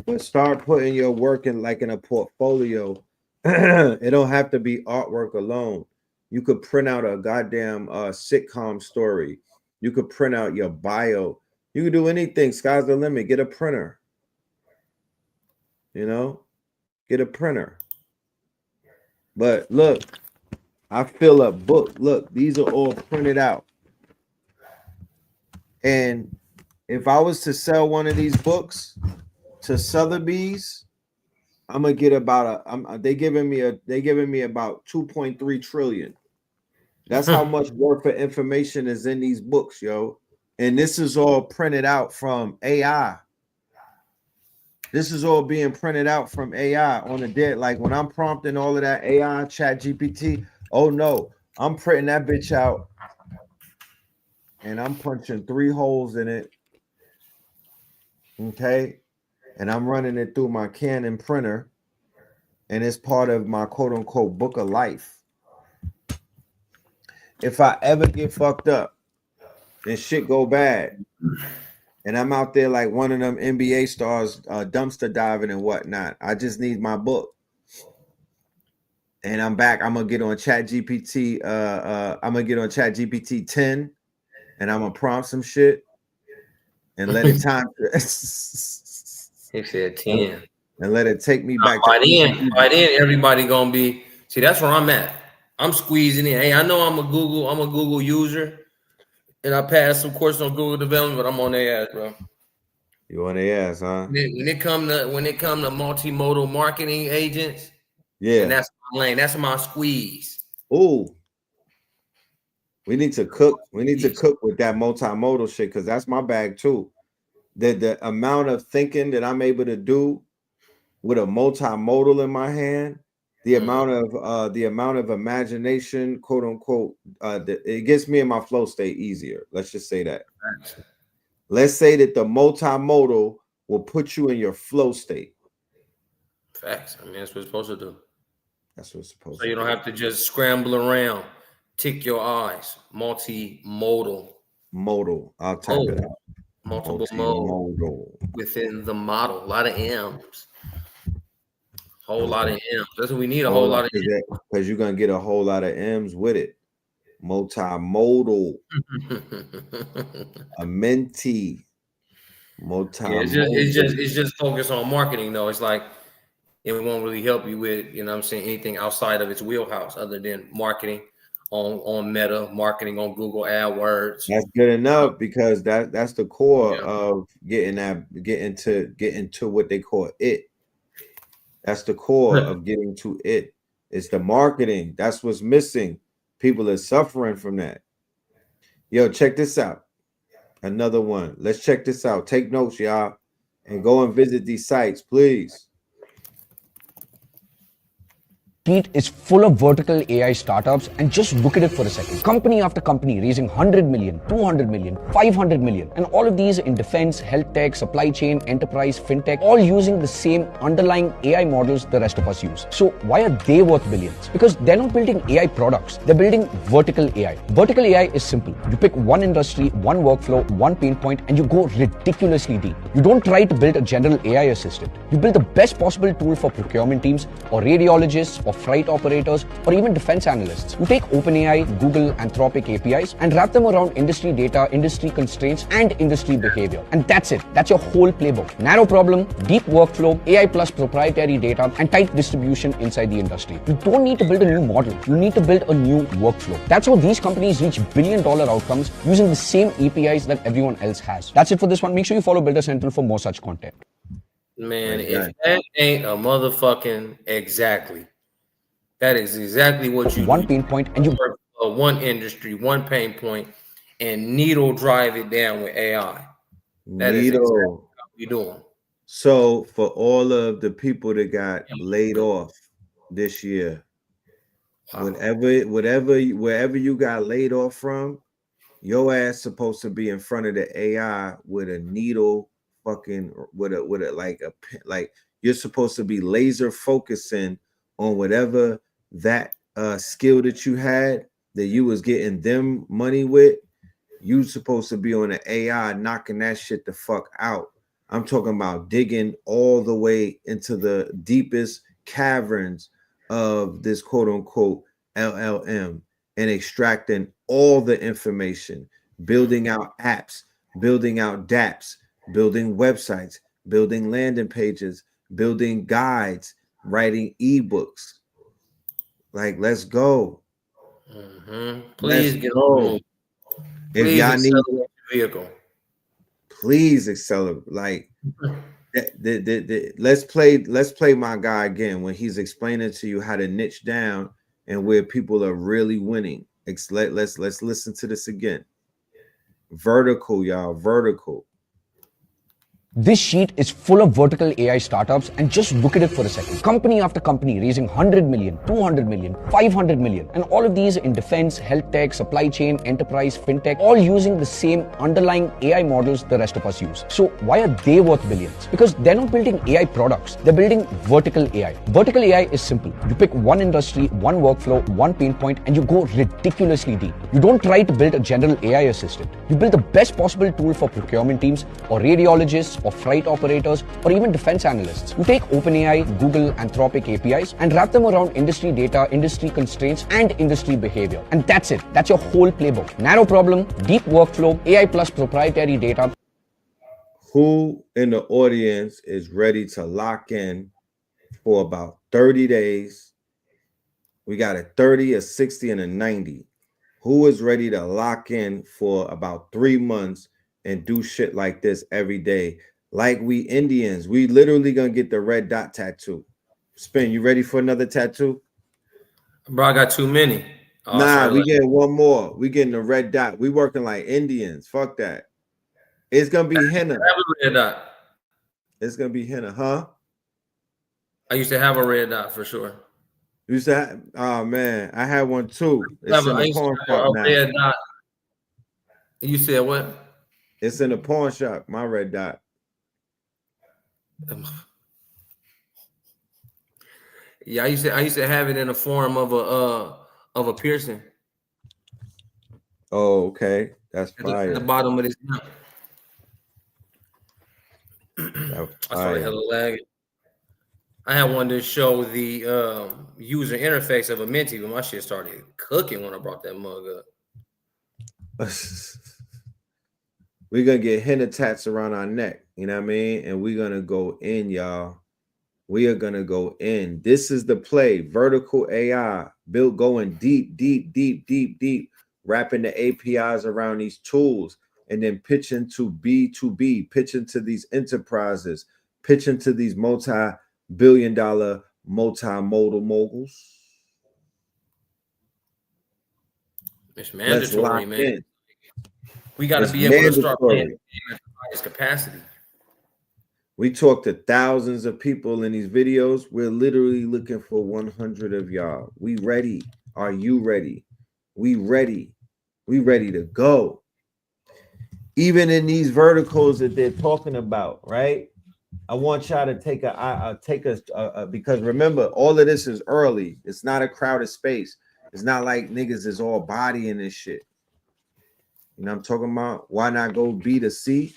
but start putting your work in like in a portfolio. It don't have to be artwork alone. You could print out a goddamn sitcom story. You could print out your bio. You could do anything. Sky's the limit. Get a printer. You know, get a printer. But look, I fill up book. Look, these are all printed out. And if I was to sell one of these books to Sotheby's, I'm gonna get about they giving me about 2.3 trillion. That's how much worth of information is in these books, yo. And this is all printed out from AI. This is all being printed out from AI on the dead. Like when I'm prompting all of that AI, Chat GPT. Oh no, I'm printing that bitch out and I'm punching 3 holes in it. Okay. And I'm running it through my Canon printer. And it's part of my quote unquote book of life. If I ever get fucked up and shit go bad, and I'm out there like one of them NBA stars dumpster diving and whatnot, I just need my book. And I'm back. I'm gonna get on Chat GPT. I'm gonna get on Chat GPT 10, and I'm gonna prompt some shit and let it time. He said 10, and let it take me back. By then, everybody gonna be. See, that's where I'm at. I'm squeezing in. Hey, I know I'm a Google user, and I passed some course on Google development, but I'm on their ass, bro. You on their ass, huh? When it come to multimodal marketing agents. Yeah, and that's my lane. That's my squeeze. Oh, we need to cook. We need to cook with that multimodal shit because that's my bag too. The amount of thinking that I'm able to do with a multimodal in my hand, the amount of imagination, quote unquote, it gets me in my flow state easier. Let's just say that. Let's say that the multimodal will put you in your flow state. Facts. I mean, that's what it's supposed to do. That's what it's supposed to do. So you don't have to just scramble around, tick your eyes. Multimodal. Modal. I'll type it out. Multiple mode within the model. A lot of M's. Whole lot of M's. That's what we need. A whole lot of M's. Because you're gonna get a whole lot of M's with it. Multimodal, a mentee, multimodal. It's just focused on marketing though. It's like it won't really help you with, you know what I'm saying, anything outside of its wheelhouse other than marketing on Meta, marketing on Google AdWords. That's good enough because that's the core of getting to what they call it. That's the core of getting to it. It's the marketing. That's what's missing. People are suffering from that. Yo, check this out. Another one. Let's check this out. Take notes, y'all, and go and visit these sites, please. Is full of vertical AI startups, and just look at it for a second. Company after company raising 100 million, 200 million, 500 million, and all of these in defense, health tech, supply chain, enterprise, fintech, all using the same underlying AI models the rest of us use. So why are they worth billions? Because they're not building AI products, they're building vertical AI. Vertical AI is simple. You pick one industry, one workflow, one pain point, and you go ridiculously deep. You don't try to build a general AI assistant. You build the best possible tool for procurement teams or radiologists or flight operators, or even defense analysts. You take OpenAI, Google, Anthropic APIs and wrap them around industry data, industry constraints, and industry behavior. And that's it. That's your whole playbook. Narrow problem, deep workflow, AI plus proprietary data, and tight distribution inside the industry. You don't need to build a new model. You need to build a new workflow. That's how these companies reach billion-dollar outcomes using the same APIs that everyone else has. That's it for this one. Make sure you follow Builder Central for more such content. Man, if that ain't a motherfucking exactly. That is exactly what you one pain point, and you one industry, one pain point, and needle drive it down with AI. That is exactly what we're doing. So for all of the people that got laid off this year, wherever you got laid off from, your ass supposed to be in front of the AI with a needle, fucking with a like you're supposed to be laser focusing on whatever that skill that you had that you was getting them money with. You supposed to be on the AI knocking that shit the fuck out. I'm talking about digging all the way into the deepest caverns of this quote unquote LLM and extracting all the information, building out apps, building out dApps, building websites, building landing pages, building guides, writing ebooks. Like, let's go. Please get on. If y'all need a vehicle, please accelerate. Like, let's play my guy again when he's explaining to you how to niche down and where people are really winning. Let's listen to this again. Vertical, y'all. Vertical. This sheet is full of vertical AI startups, and just look at it for a second. Company after company raising 100 million, 200 million, 500 million, and all of these in defense, health tech, supply chain, enterprise, fintech, all using the same underlying AI models the rest of us use. So why are they worth billions? Because they're not building AI products, they're building vertical AI. Vertical AI is simple. You pick one industry, one workflow, one pain point, and you go ridiculously deep. You don't try to build a general AI assistant. You build the best possible tool for procurement teams or radiologists or flight operators, or even defense analysts. You take OpenAI, Google, Anthropic APIs and wrap them around industry data, industry constraints, and industry behavior. And that's it. That's your whole playbook. Narrow problem, deep workflow, AI plus proprietary data. Who in the audience is ready to lock in for about 30 days? We got a 30, a 60, and a 90. Who is ready to lock in for about 3 months and do shit like this every day? Like we Indians, we literally gonna get the red dot tattoo. Spin, you ready for another tattoo? Bro, I got too many. Nah, we getting one more. We getting the red dot. We working like Indians. Fuck that. It's gonna be henna. I have a red dot. It's gonna be henna, huh? I used to have a red dot for sure. You used to have, oh man, I had one too. It's in the pawn shop now. Red dot. You said what? It's in the pawn shop, my red dot. Yeah, I used to have it in the form of a piercing. Oh, okay. That's fire. At the bottom of this. I started hella lagging. I had one to show the user interface of a Minty, but my shit started cooking when I brought that mug up. We're gonna get henna tats around our neck, you know what I mean? And we're gonna go in, y'all. We are gonna go in. This is the play. Vertical AI built going deep, deep, deep, deep, deep, wrapping the APIs around these tools, and then pitching to B2B, pitching to these enterprises, pitching to these multi-billion-dollar multimodal moguls. It's mandatory, man. In. We got to be able to start playing at the highest capacity. We talk to thousands of people in these videos. We're literally looking for 100 of y'all. We ready. Are you ready? We ready. We ready to go. Even in these verticals that they're talking about, right? I want y'all to take because remember, all of this is early. It's not a crowded space. It's not like niggas is all body in this shit. You know what I'm talking about? Why not go B to C?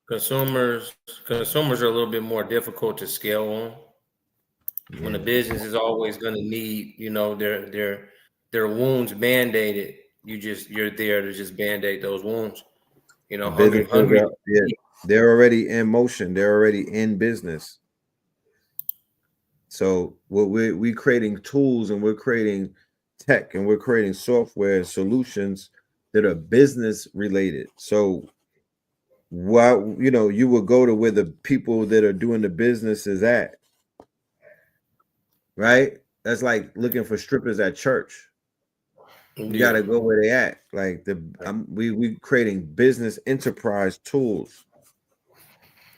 Consumers are a little bit more difficult to scale on. Yeah. When a business is always going to need, their wounds band-aided, you're there to just band-aid those wounds. Hungry. Yeah, they're already in motion. They're already in business. So what we're creating tools, and we're creating tech, and we're creating software solutions that are business related. So you would go to where the people that are doing the business is at, right? That's like looking for strippers at church. You gotta go where they at. Like we creating business enterprise tools.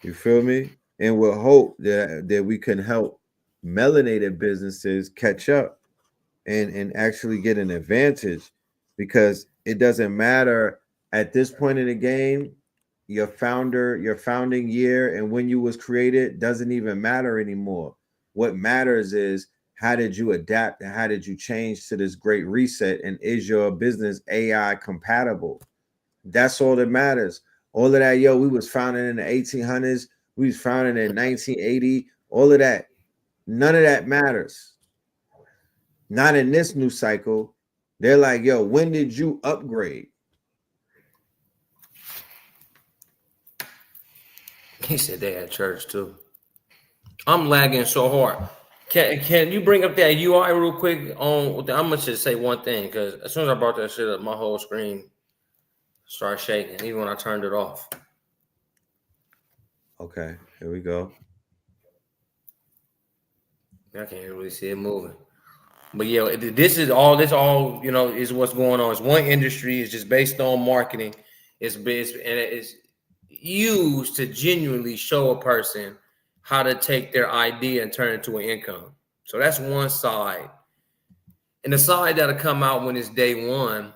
You feel me? And we'll hope that we can help melanated businesses catch up and actually get an advantage, because it doesn't matter at this point in the game. Your founding year and when you was created doesn't even matter anymore. What matters is, how did you adapt and how did you change to this great reset? And is your business AI compatible? That's all that matters. All of that, we was founded in the 1800s. We was founded in 1980. All of that. None of that matters. Not in this new cycle. They're like, when did you upgrade? He said they had church too. I'm lagging so hard. Can you bring up that UI real quick? I'm gonna just say one thing, because as soon as I brought that shit up, my whole screen started shaking, even when I turned it off. Okay, here we go. I can't really see it moving. But this is all is what's going on. It's one industry. It's just based on marketing. It's used to genuinely show a person how to take their idea and turn it into an income. So that's one side. And the side that'll come out when it's day one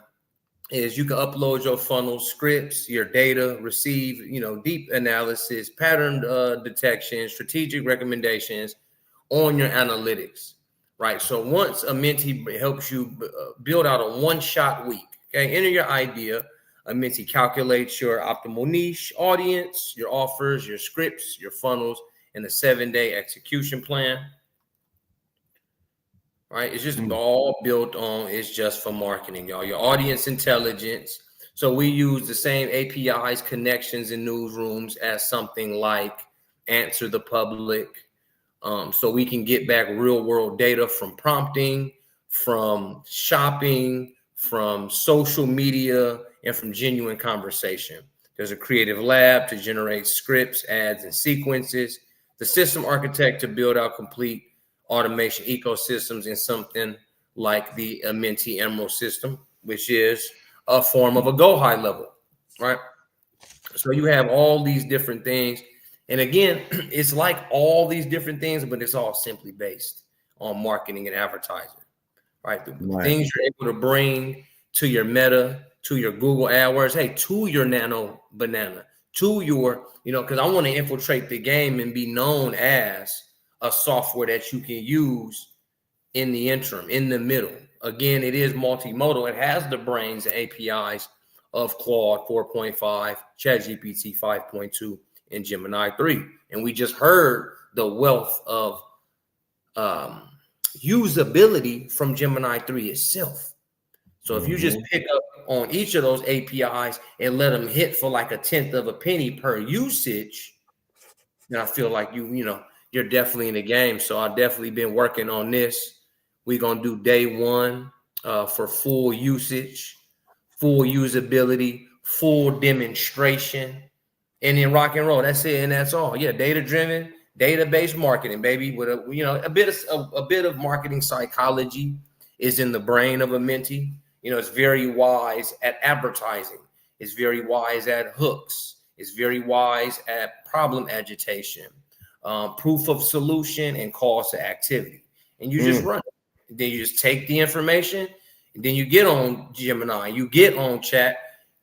is you can upload your funnel scripts, your data, receive, deep analysis, pattern detection, strategic recommendations on your analytics, right? So once a Minty helps you build out a one-shot week, okay, enter your idea. A Minty calculates your optimal niche audience, your offers, your scripts, your funnels, and a 7-day execution plan. Right? It's just all built on, it's just for marketing, y'all. Your audience intelligence. So we use the same APIs, connections, and newsrooms as something like Answer the Public. So we can get back real world data from prompting, from shopping, from social media, and from genuine conversation. There's a creative lab to generate scripts, ads, and sequences. The system architect to build out complete automation ecosystems in something like the Minty Emerald system, which is a form of a go high level, right? So you have all these different things. And again, it's like all these different things, but it's all simply based on marketing and advertising, right? The things you're able to bring to your Meta, to your Google AdWords, hey, to your Nano Banana, to your, because I want to infiltrate the game and be known as a software that you can use in the interim, in the middle. Again, it is multimodal. It has the brains and APIs of Claude 4.5, ChatGPT 5.2, in Gemini 3. And we just heard the wealth of usability from Gemini 3 itself. So if you just pick up on each of those APIs and let them hit for like 1/10 of a penny per usage, then I feel like you're definitely in the game. So I've definitely been working on this. We're going to do day 1 for full usage, full usability, full demonstration, and then rock and roll. That's it, and that's all. Yeah, data-driven, database marketing, baby. With a bit of marketing psychology is in the brain of a mentee. It's very wise at advertising. It's very wise at hooks. It's very wise at problem agitation, proof of solution, and calls to activity. And you just run it. Then you just take the information, and then you get on Gemini, you get on chat,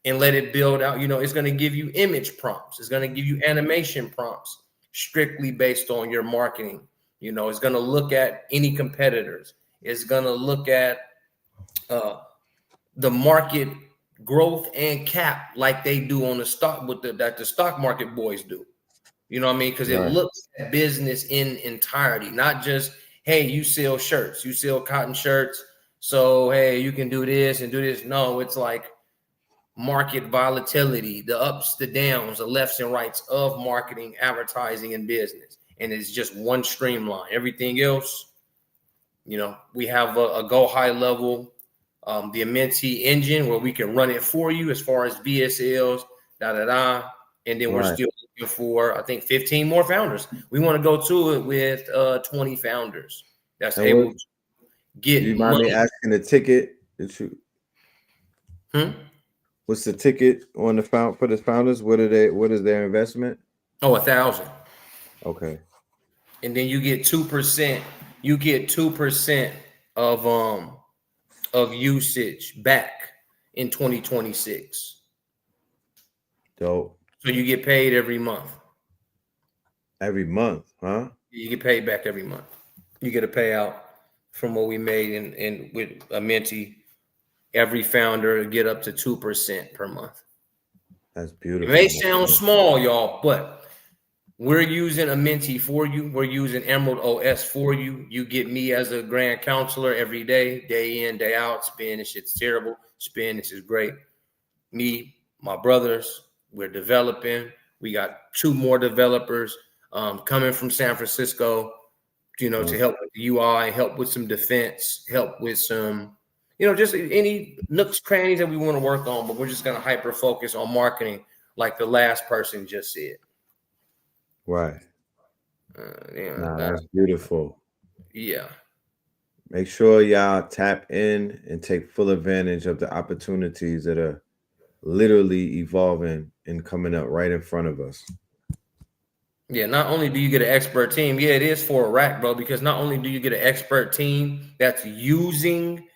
and let it build out. It's going to give you image prompts. It's going to give you animation prompts strictly based on your marketing. It's going to look at any competitors. It's going to look at the market growth and cap like they do on the stock that the stock market boys do. You know what I mean? Because it looks at business in entirety, not just, hey, you sell shirts, you sell cotton shirts, so hey, you can do this and do this. No, it's like market volatility, the ups, the downs, the lefts and rights of marketing, advertising, and business. And it's just one streamline. Everything else, we have a go high level, the Amenti engine where we can run it for you as far as VSLs, and then we're still looking for, I think, 15 more founders. We want to go to it with 20 founders that's able to get you mind money. me asking the ticket that you what's the ticket on the for the founders? What is their investment? Oh, 1,000. Okay. And then you get 2%. You get 2% of usage back in 2026. Dope. So you get paid every month. Every month, huh? You get paid back every month. You get a payout from what we made in with Amenti. Every founder get up to 2% per month. That's beautiful. It may sound small, y'all, but we're using Amenti for you. We're using Emerald OS for you. You get me as a grand counselor every day in, day out. Spanish, it's terrible. Spanish is great. Me, my brothers, we're developing. We got 2 more developers coming from San Francisco, to help with the UI, help with some defense, help with some, just any nooks, crannies that we want to work on. But we're just going to hyper focus on marketing like the last person just said. Right. That's beautiful. Yeah. Make sure y'all tap in and take full advantage of the opportunities that are literally evolving and coming up right in front of us. Yeah, not only do you get an expert team, it is for a rack, bro, because not only do you get an expert team that's using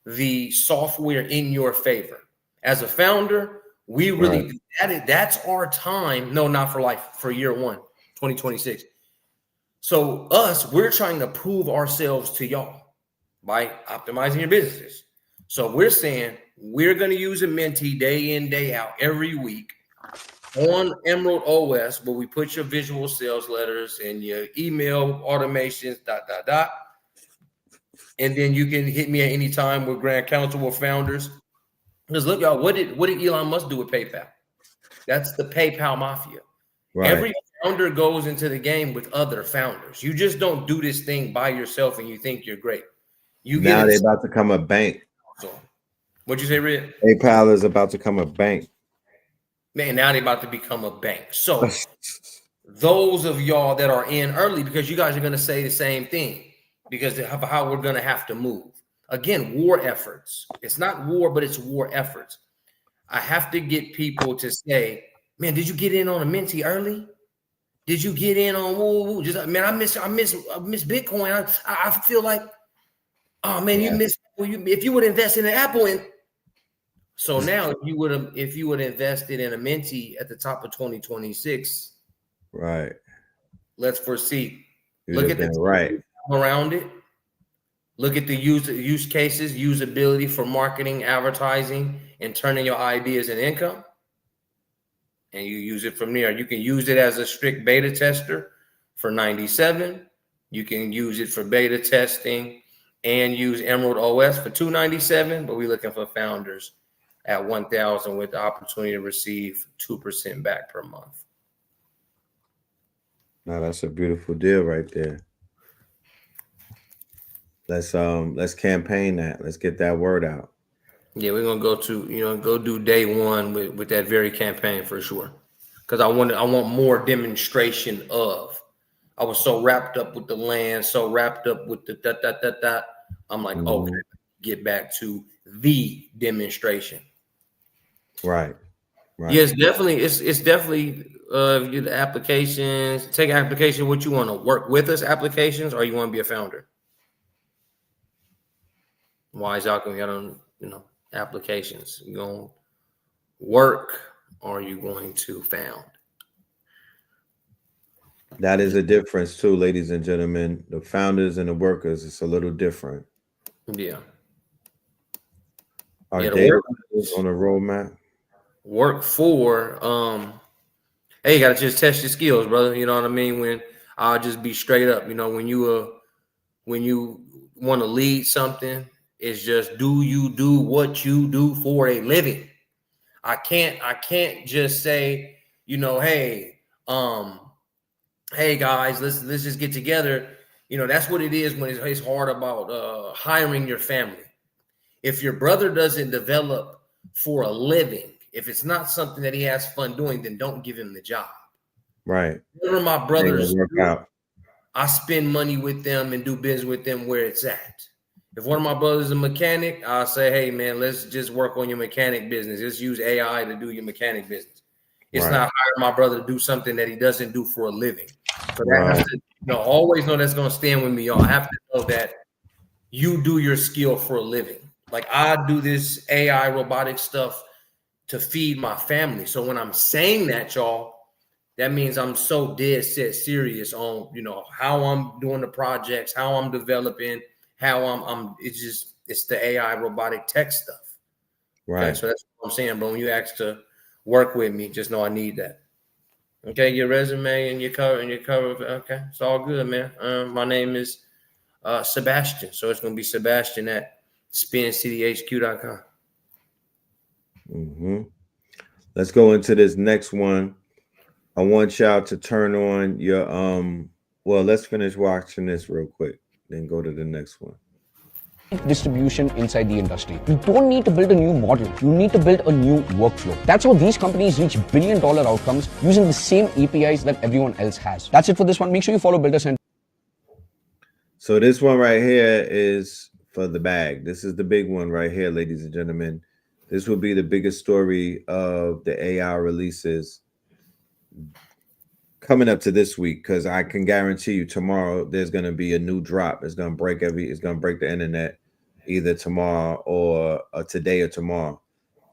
the software in your favor. As a founder, we really that's our time. No, not for life, for year 1, 2026. So we're trying to prove ourselves to y'all by optimizing your businesses. So we're saying we're going to use Amenti day in, day out, every week on Emerald OS, where we put your visual sales letters and your email automations, ... And then you can hit me at any time with Grand Council or founders. Because look, y'all, what did Elon Musk do with PayPal? That's the PayPal mafia. Right. Every founder goes into the game with other founders. You just don't do this thing by yourself and you think you're great. Now they're about to become a bank. So, what'd you say, Red? PayPal is about to become a bank. Man, now they're about to become a bank. So those of y'all that are in early, because you guys are going to say the same thing, because of how we're going to have to move. Again, war efforts. It's not war, but it's war efforts. I have to get people to say, man, did you get in on Amenti early? Did you get in on woo? Just, man, I miss Bitcoin. I feel like, oh man, you missed. If you would invest in an Apple, and so now if you would invested in Amenti at the top of 2026, right? Let's foresee. Look at the around it. Look at the use cases, usability for marketing, advertising, and turning your ideas into income. and you use it from there. You can use it as a strict beta tester for 97. You can use it for beta testing and use Emerald OS for 297, but we're looking for founders at 1,000 with the opportunity to receive 2% back per month. Now that's a beautiful deal right there. Let's campaign that. Let's get that word out. Yeah, we're gonna go do day one with that very campaign for sure. Because I want more demonstration of. I was so wrapped up with the land, so wrapped up with the . I'm like, okay, get back to the demonstration. Right. Yes, definitely. It's definitely the applications. Take application. What you want to work with us applications, or you want to be a founder? Why is y'all got on applications? You going to work, or are you going to found? That is a difference too, ladies and gentlemen. The founders and the workers, it's a little different. Yeah. Our data is on the roadmap. Work for, hey, you got to just test your skills, brother. You know what I mean? When I'll just be straight up, when you want to lead something, it's just, do you do what you do for a living? I can't just say, hey, hey guys, let's just get together. That's what it is when it's hard about hiring your family. If your brother doesn't develop for a living, if it's not something that he has fun doing, then don't give him the job. Right. Whenever my brothers I spend money with them and do business with them where it's at. If one of my brothers is a mechanic, I'll say, hey man, let's just work on your mechanic business. Let's use AI to do your mechanic business. It's not hiring my brother to do something that he doesn't do for a living. So that has to, always know that's going to stand with me, y'all. I have to know that you do your skill for a living. Like I do this AI robotic stuff to feed my family. So when I'm saying that, y'all, that means I'm so dead set serious on, how I'm doing the projects, how I'm developing, how it's the AI robotic tech stuff. Right. Okay, so that's what I'm saying, bro. When you ask to work with me, just know I need that. Okay, your resume and your cover Okay, it's all good, man. My name is Sebastian, so it's gonna be Sebastian at spincityhq.com. Let's go into this next one. I want y'all to turn on your well, let's finish watching this real quick, then go to the next one. Distribution inside the industry. You don't need to build a new model. You need to build a new workflow. That's how these companies reach billion-dollar outcomes using the same APIs that everyone else has. That's it for this one. Make sure you follow Builder Center. So this one right here is for the bag. This is the big one right here, ladies and gentlemen. This will be the biggest story of the AI releases coming up to this week, because I can guarantee you tomorrow there's going to be a new drop. It's going to break the internet either tomorrow or today or tomorrow.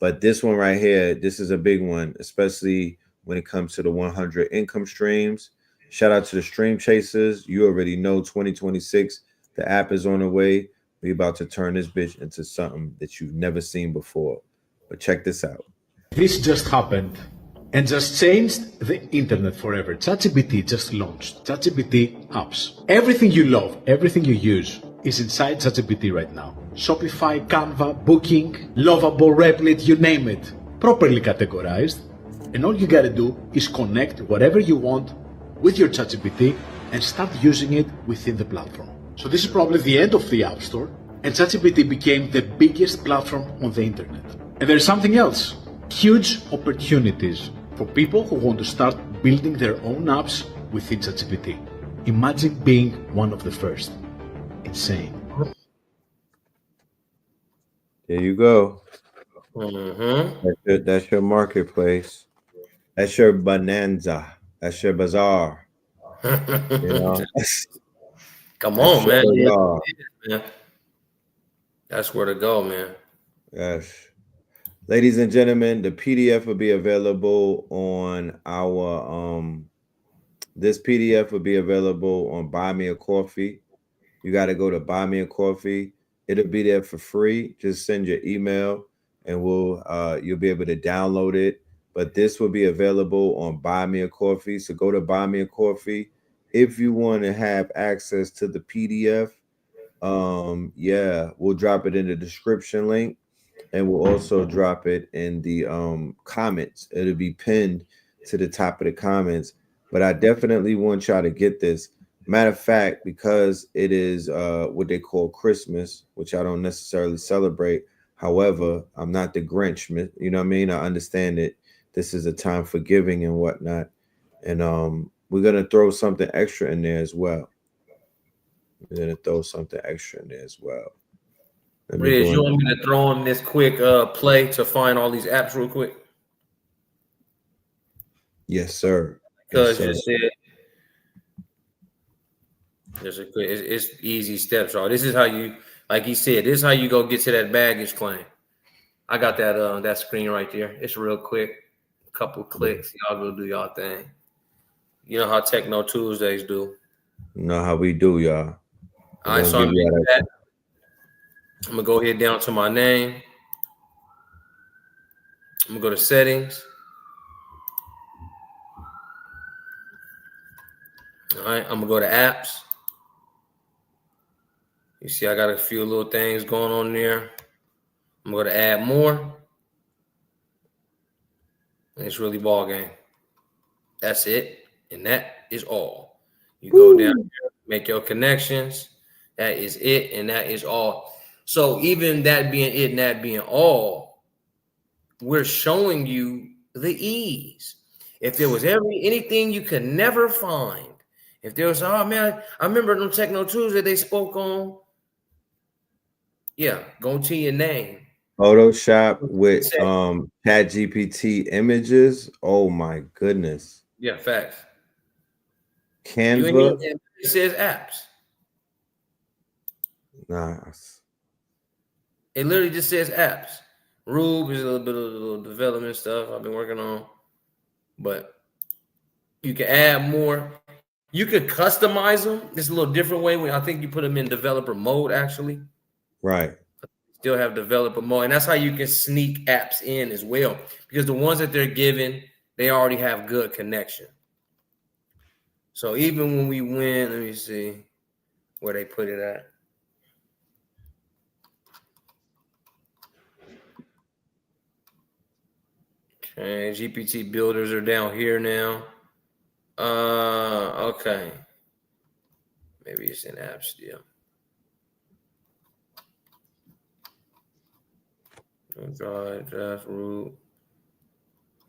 But this one right here, this is a big one, especially when it comes to the 100 income streams. Shout out to the stream chasers. You already know 2026, the app is on the way. We're about to turn this bitch into something that you've never seen before. But check this out. This just happened and just changed the internet forever. ChatGPT just launched ChatGPT apps. Everything you love, everything you use is inside ChatGPT right now. Shopify, Canva, Booking, Lovable, Replit, you name it. Properly categorized. And all you gotta do is connect whatever you want with your ChatGPT and start using it within the platform. So this is probably the end of the App Store, and ChatGPT became the biggest platform on the internet. And there's something else. Huge opportunities for people who want to start building their own apps within ChatGPT. Imagine being one of the first. Insane. There you go. That's your marketplace. That's your bonanza. That's your bazaar. Come on, man. Yeah. That's where to go, man. Yes. Ladies and gentlemen, the PDF will be available on our this PDF will be available on Buy Me a Coffee. You got to go to Buy Me a Coffee. It'll be there for free. Just send your email and you'll be able to download it, but this will be available on Buy Me a Coffee. So go to Buy Me a Coffee if you want to have access to the PDF. Yeah, we'll drop it in the description link, and we'll also drop it in the comments. It'll be pinned to the top of the comments. But I definitely want y'all to get this. Matter of fact, because it is what they call Christmas, which I don't necessarily celebrate. However, I'm not the Grinch, you know what I mean? I understand that this is a time for giving and whatnot. And we're gonna throw something extra in there as well. We're gonna throw something extra in there as well. Riz, you want me to throw in this quick play to find all these apps real quick? Yes, sir. Because yes, you said there's a quick, it's easy steps, y'all. This is how you, like he said, this is how you go get to that baggage claim. I got that that screen right there. It's real quick, a couple clicks. Y'all go do y'all thing. You know how TechKNOW Tuesdays do. You know how we do, y'all. All right, so I'm gonna go here down to my name. I'm gonna go to settings. All right, I'm gonna go to apps. You see, I got a few little things going on there. I'm gonna go to add more. And it's really ball game. That's it, and that is all. You go down here, make your connections. That is it, and that is all. So even that being it and that being all, we're showing you the ease. If there was anything you could never find, if there was, oh man, I remember on TechKNOW Tuesday they spoke on, yeah, go to your name. Photoshop with ChatGPT images. Oh my goodness. Yeah, facts. Canva. It says apps. Nice. It literally just says apps. Rube is a little bit of little development stuff I've been working on, but you can add more. You could customize them. It's a little different way when I think you put them in developer mode, actually. Right. Still have developer mode, and that's how you can sneak apps in as well, because the ones that they're given, they already have good connection. So even when we win, let me see where they put it at. Okay, GPT builders are down here now. Okay. Maybe it's in apps still. Draft root.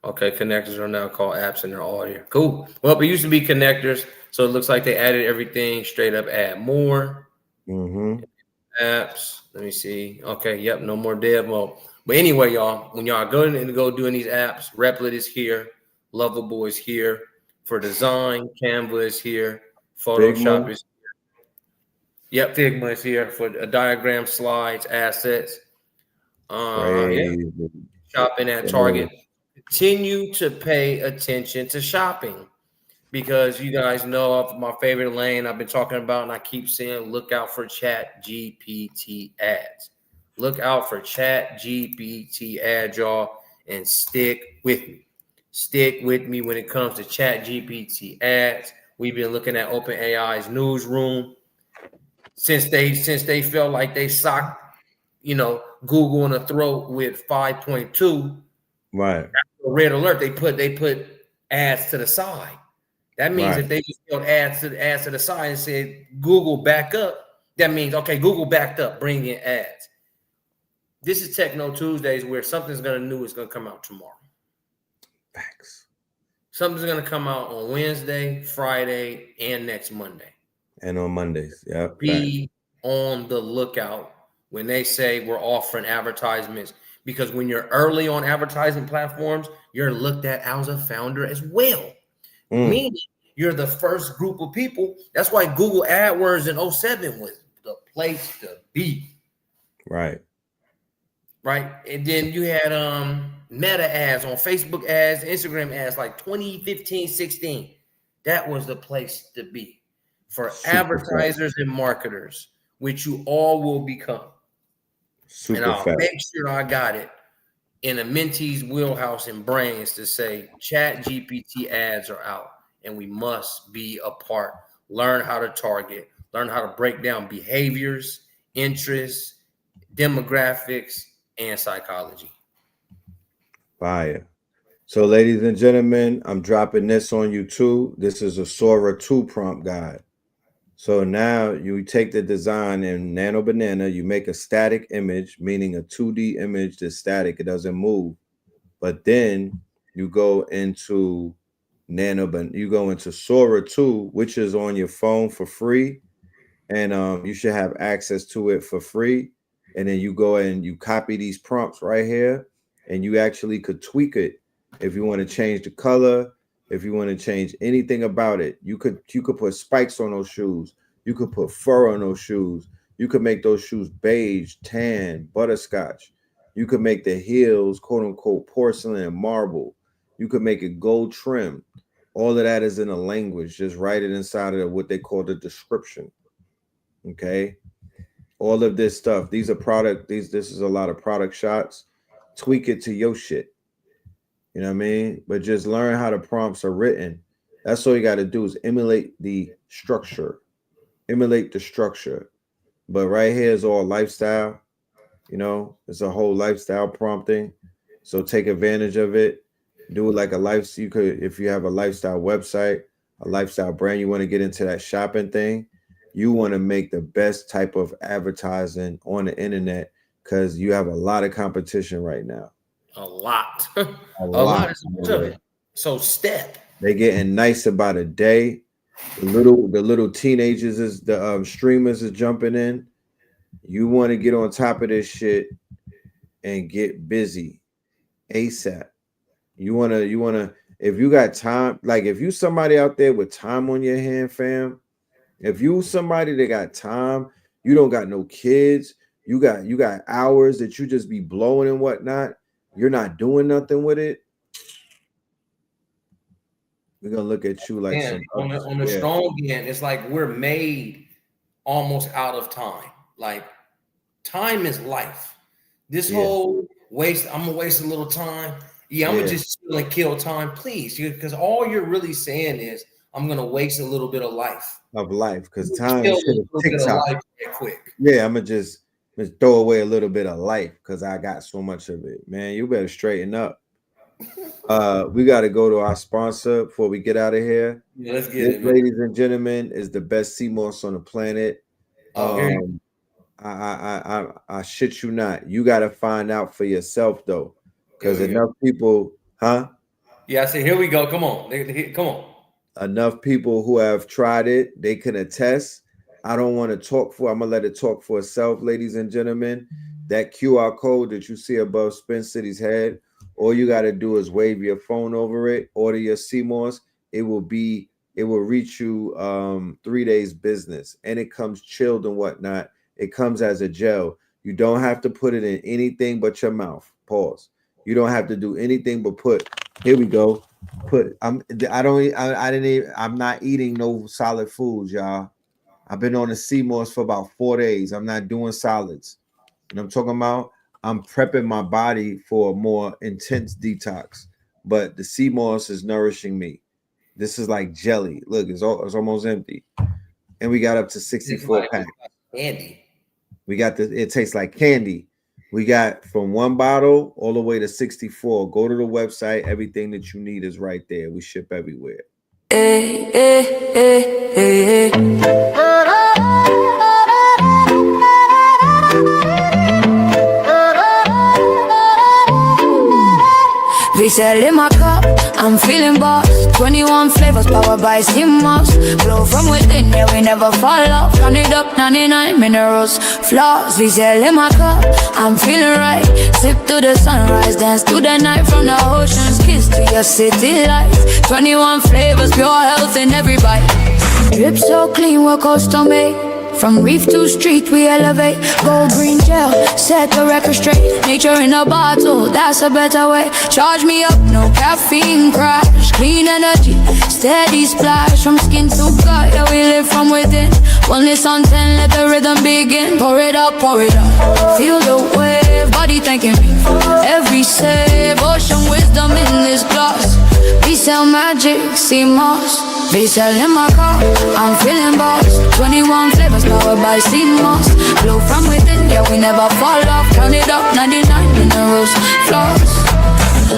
Okay, connectors are now called apps and they're all here. Cool. Well, it used to be connectors, so it looks like they added everything straight up. Add more apps. Let me see. Okay, yep, no more dev mode. But anyway, y'all, when y'all go doing these apps, Replit is here, Lovable is here for design, Canva is here, Photoshop is here. Yep, Figma is here for diagram, slides, assets. Yeah. Shopping at Target. Continue to pay attention to shopping, because you guys know my favorite lane I've been talking about, and I keep saying, look out for ChatGPT ads. Look out for ChatGPT ads, y'all, and stick with me. Stick with me when it comes to ChatGPT ads. We've been looking at OpenAI's newsroom since they felt like they socked, Google in the throat with 5.2. Right. Red alert. They put ads to the side. That means if they just put ads to the side and said Google back up, that means okay, Google backed up, bring in ads. This is TechKNOW Tuesdays, where something's new is gonna come out tomorrow. Facts. Something's gonna come out on Wednesday, Friday, and next Monday. And on Mondays. Yeah. Be on the lookout when they say we're offering advertisements, because when you're early on advertising platforms, you're looked at as a founder as well. Meaning you're the first group of people. That's why Google AdWords in 2007 was the place to be. Right. Right. And then you had Meta ads on Facebook ads, Instagram ads, like 2015, 16. That was the place to be for advertisers and marketers, which you all will become. And I'll make sure I got it in a mentee's wheelhouse and brains to say Chat GPT ads are out and we must be a part. Learn how to target, learn how to break down behaviors, interests, demographics, and psychology. Fire. So, ladies and gentlemen, I'm dropping this on you too. This is a Sora 2 prompt guide. So now you take the design in Nano Banana, you make a static image, meaning a 2D image that's static, it doesn't move. But then you go into Sora 2, which is on your phone for free. And you should have access to it for free. And then you go and you copy these prompts right here, and you actually could tweak it if you want to change the color. If you want to change anything about it, you could put spikes on those shoes. You could put fur on those shoes. You could make those shoes beige, tan, butterscotch. You could make the heels, quote unquote, porcelain and marble. You could make it gold trim. All of that is in a language. Just write it inside of what they call the description. Okay. All of this stuff. These are this is a lot of product shots. Tweak it to your shit. You know what I mean? But just learn how the prompts are written. That's all you got to do is emulate the structure. Emulate the structure. But right here is all lifestyle. You know, it's a whole lifestyle prompting. So take advantage of it. Do it like a life. You could, if you have a lifestyle website, a lifestyle brand, you want to get into that shopping thing. You want to make the best type of advertising on the internet because you have a lot of competition right now. A lot. a lot of it. So step. They're getting nice about a day. The little teenagers is the streamers is jumping in. You want to get on top of this shit and get busy ASAP. You wanna if you got time, like if you somebody out there with time on your hand, fam. If you somebody that got time, you don't got no kids, you got hours that you just be blowing and whatnot. You're not doing nothing with it. We're gonna look at you like on the strong end. It's like we're made almost out of time. Like time is life. This whole waste. I'm gonna waste a little time. I'm gonna just like kill time, please, because all you're really saying is I'm gonna waste a little bit of life. Because time is quick. Yeah, I'm gonna just throw away a little bit of life because I got so much of it. Man, you better straighten up. We got to go to our sponsor before we get out of here. Yeah, let's get it, ladies and gentlemen, is the best CMOS on the planet. I shit you not. You got to find out for yourself though, because enough people, huh? Yeah, I say here we go. Come on, come on. Enough people who have tried it, they can attest. I don't want to talk for. I'm gonna let it talk for itself, ladies and gentlemen. That QR code that you see above Spin City's head. All you got to do is wave your phone over it, order your CMOS. It will reach you 3 days business, and it comes chilled and whatnot. It comes as a gel. You don't have to put it in anything but your mouth. Pause. You don't have to do anything but put. Here we go. I'm not eating no solid foods, y'all. I've been on the CMOS for about 4 days. I'm not doing solids. And I'm talking about I'm prepping my body for a more intense detox, but the CMOS is nourishing me. This is like jelly. Look, it's almost empty. And we got up to 64 packs. Candy. We got this, it tastes like candy. We got from 1 bottle all the way to 64. Go to the website. Everything that you need is right there. We ship everywhere. Hey, hey, hey, hey, hey. We sell in my cup, I'm feeling boss. 21 flavors powered by CMOS. Flow from within, yeah, we never fall off. Run it up, 99 minerals, flaws. We sell in my cup, I'm feeling right. Sip to the sunrise, dance to the night. From the ocean's kiss to your city lights. 21 flavors, pure health in every bite. Drip so clean, we're custom made. From reef to street, we elevate. Gold green gel, set the record straight. Nature in a bottle, that's a better way. Charge me up, no caffeine crash. Clean energy, steady splash. From skin to gut, yeah, we live from within. Wellness on 10, let the rhythm begin. Pour it up, pour it up. Feel the wave, body thanking me. Every cell sell magic, see moss. They selling my car, I'm feeling boss. 21 flavors powered by sea moss. Flow from within, yeah, we never fall off. Count it up, 99 minerals, floss.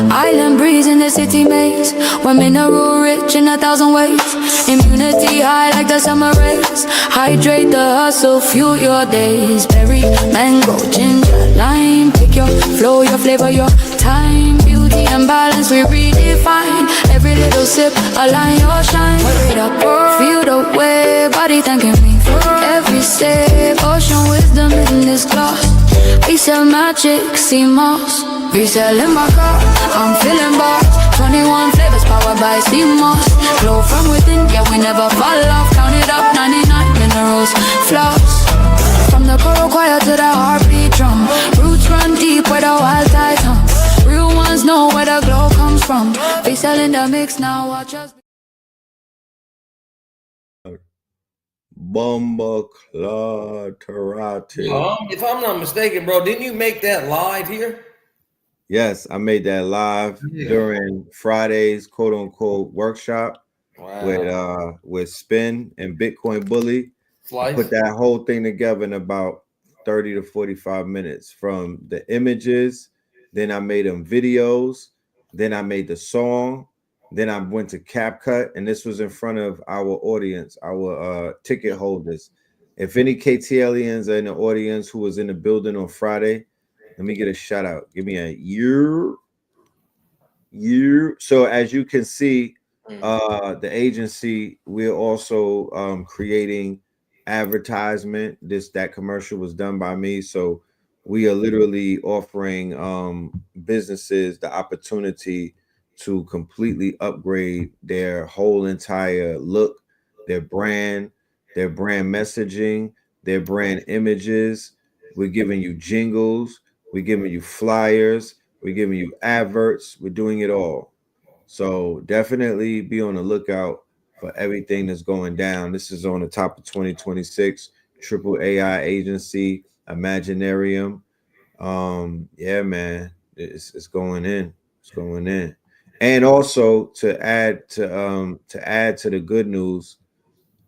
Island breeze in the city maze. We're mineral rich in 1,000 ways. Immunity high like the summer rays. Hydrate the hustle, fuel your days. Berry, mango, ginger, lime. Pick your flow, your flavor, your time. Beauty and balance we redefine. Every little sip, align your shine. Wait up, feel the way. Body thanking me for every sip. Ocean wisdom in this glass. We sell magic, see moss. We selling my car, I'm feeling boss. 21 flavors powered by sea moss. Flow from within, yeah, we never fall off. Count it up, 99 minerals, floss. From the coral choir to the heartbeat drum. Roots run deep where the wild tide hum. Real ones know where the glow comes from. We selling the mix now, watch us. Bomba Clarterati. If I'm not mistaken, bro, didn't you make that live here? Yes, I made that live during Friday's quote unquote workshop with Spin and Bitcoin Bully. I put that whole thing together in about 30 to 45 minutes, from the images, then I made them videos, then I made the song, then I went to CapCut, and this was in front of our audience, our ticket holders. If any KTLians are in the audience who was in the building on Friday, let me get a shout out. Give me a year. So as you can see, the agency, we're also creating advertisement. That commercial was done by me. So we are literally offering businesses the opportunity to completely upgrade their whole entire look, their brand messaging, their brand images. We're giving you jingles. We're giving you flyers. We're giving you adverts. We're doing it all. So definitely be on the lookout for everything that's going down. This is on the top of 2026, Triple AI Agency, Imaginarium. Yeah, man, it's going in. It's going in. And also to add to the good news,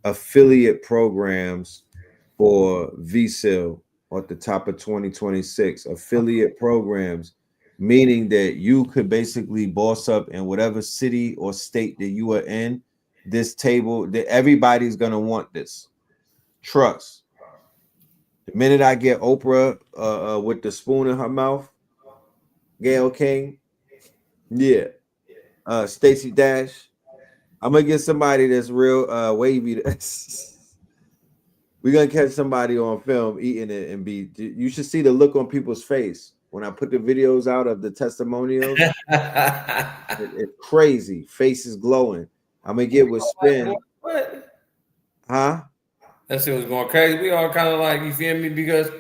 affiliate programs for VSIL at the top of 2026. Affiliate programs, meaning that you could basically boss up in whatever city or state that you are in. This table, that everybody's gonna want this. Trust. The minute I get Oprah with the spoon in her mouth, Gail King, yeah, Stacey Dash, I'm gonna get somebody that's real wavy. We're gonna catch somebody on film eating it and you should see the look on people's face when I put the videos out of the testimonials. It's crazy. Faces glowing. I'm gonna get with Spin. What? Huh? That shit was going crazy. We all kind of like, you feel me? Because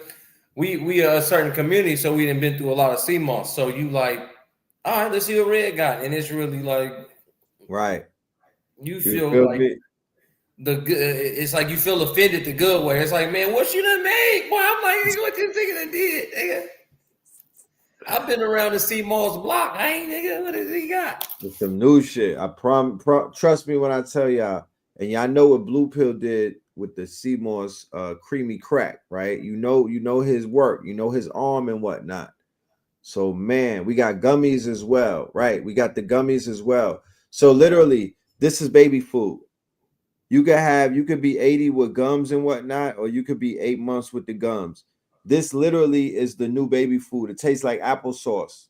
we are a certain community, so we done been through a lot of CMOS. So you like, all right, let's see what Red got. And it's really like, right. You feel like me? It's like you feel offended the good way. It's like, man, what you done made? Boy, I'm like, what this nigga done did, nigga? I've been around the CMOS block. I ain't, nigga, what has he got? With some new shit. I trust me when I tell y'all. And y'all know what Blue Pill did with the CMOS creamy crack, right? You know his work, you know his arm and whatnot. So man, we got gummies as well, right? We got the gummies as well. So literally, this is baby food. You could be 80 with gums and whatnot, or you could be 8 months with the gums. This literally is the new baby food. It tastes like applesauce.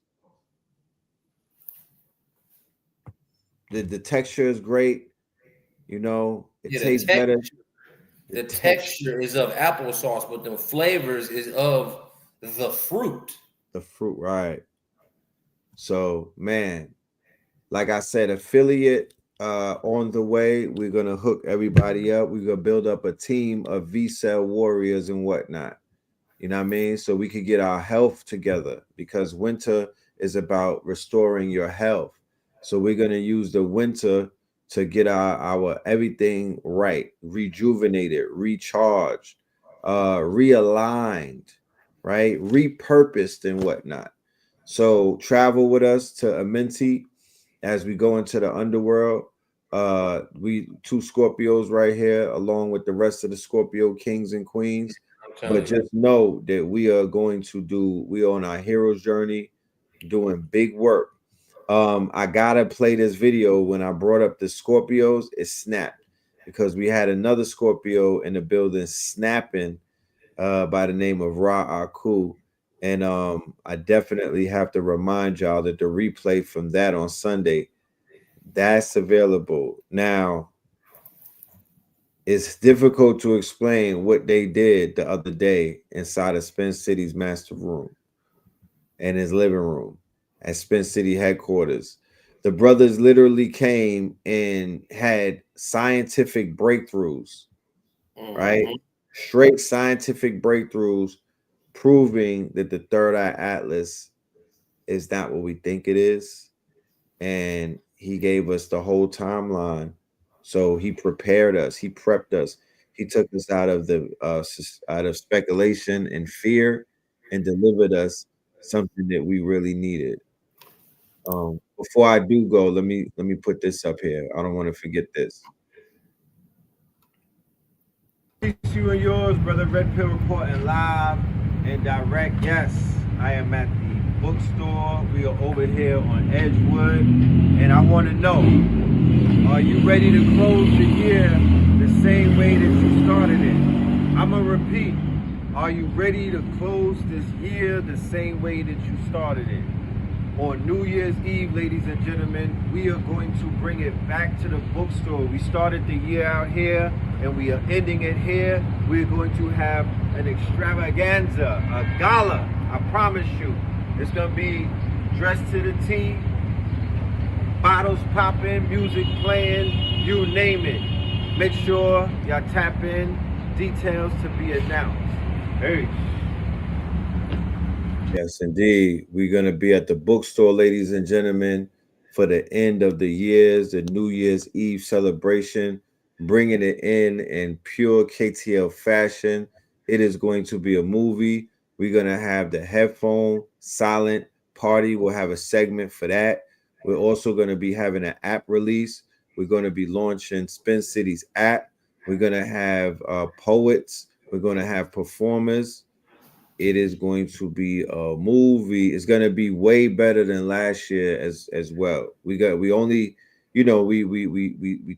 The texture is great. You know, it tastes better. The texture is of applesauce, but the flavors is of the fruit. The fruit, right. So, man, like I said, affiliate on the way. We're gonna hook everybody up. We're gonna build up a team of V-Cell warriors and whatnot. You know what I mean? So we could get our health together, because winter is about restoring your health. So we're gonna use the winter to get our everything right, rejuvenated, recharged, realigned, right, repurposed and whatnot. So travel with us to Amenti as we go into the underworld. We 2 Scorpios right here, along with the rest of the Scorpio kings and queens. But just know that we are on our hero's journey, doing big work. I gotta play this video. When I brought up the Scorpios, it snapped because we had another Scorpio in the building snapping by the name of Ra Aku. And I definitely have to remind y'all that the replay from that on Sunday, that's available. Now, it's difficult to explain what they did the other day inside of Spin City's master room and his living room at Spin City headquarters. The brothers literally came and had scientific breakthroughs, right? Straight scientific breakthroughs proving that the Third Eye Atlas is not what we think it is. And he gave us the whole timeline. So he prepared us, he prepped us, he took us out of speculation and fear and delivered us something that we really needed. Before I do go, let me put this up here. I don't want to forget this. Peace to you and yours, brother. Red Pill reporting live and direct. Yes, I am at the bookstore. We are over here on Edgewood, and I want to know, are you ready to close the year the same way that you started it? I'm gonna repeat, are you ready to close this year the same way that you started it? On New Year's Eve, ladies and gentlemen, we are going to bring it back to the bookstore. We started the year out here and we are ending it here. We're going to have an extravaganza, a gala, I promise you. It's gonna be dressed to the T, bottles popping, music playing, you name it. Make sure y'all tap in, details to be announced. Hey. Yes, indeed. We're going to be at the bookstore, ladies and gentlemen, for the end of the years, the New Year's Eve celebration, bringing it in pure KTL fashion. It is going to be a movie. We're going to have the headphone silent party. We'll have a segment for that. We're also going to be having an app release. We're going to be launching Spin City's app. We're going to have poets. We're going to have performers. It is going to be a movie. It's going to be way better than last year as well. We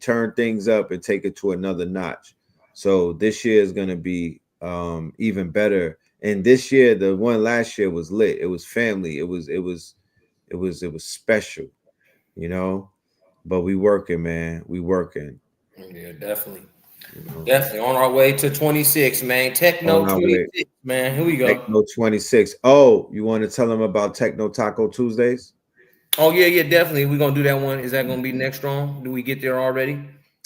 turn things up and take it to another notch. So this year is going to be even better. And this year, the one last year was lit. It was family. It was special, you know. But we working, man. We working. Yeah, definitely. Definitely on our way to 26, man. TechKNOW 26, man. Here we go. TechKNOW 26. Oh, you want to tell them about TechKNOW Taco Tuesdays? Oh, yeah, definitely. We're gonna do that one. Is that gonna be next strong? Do we get there already?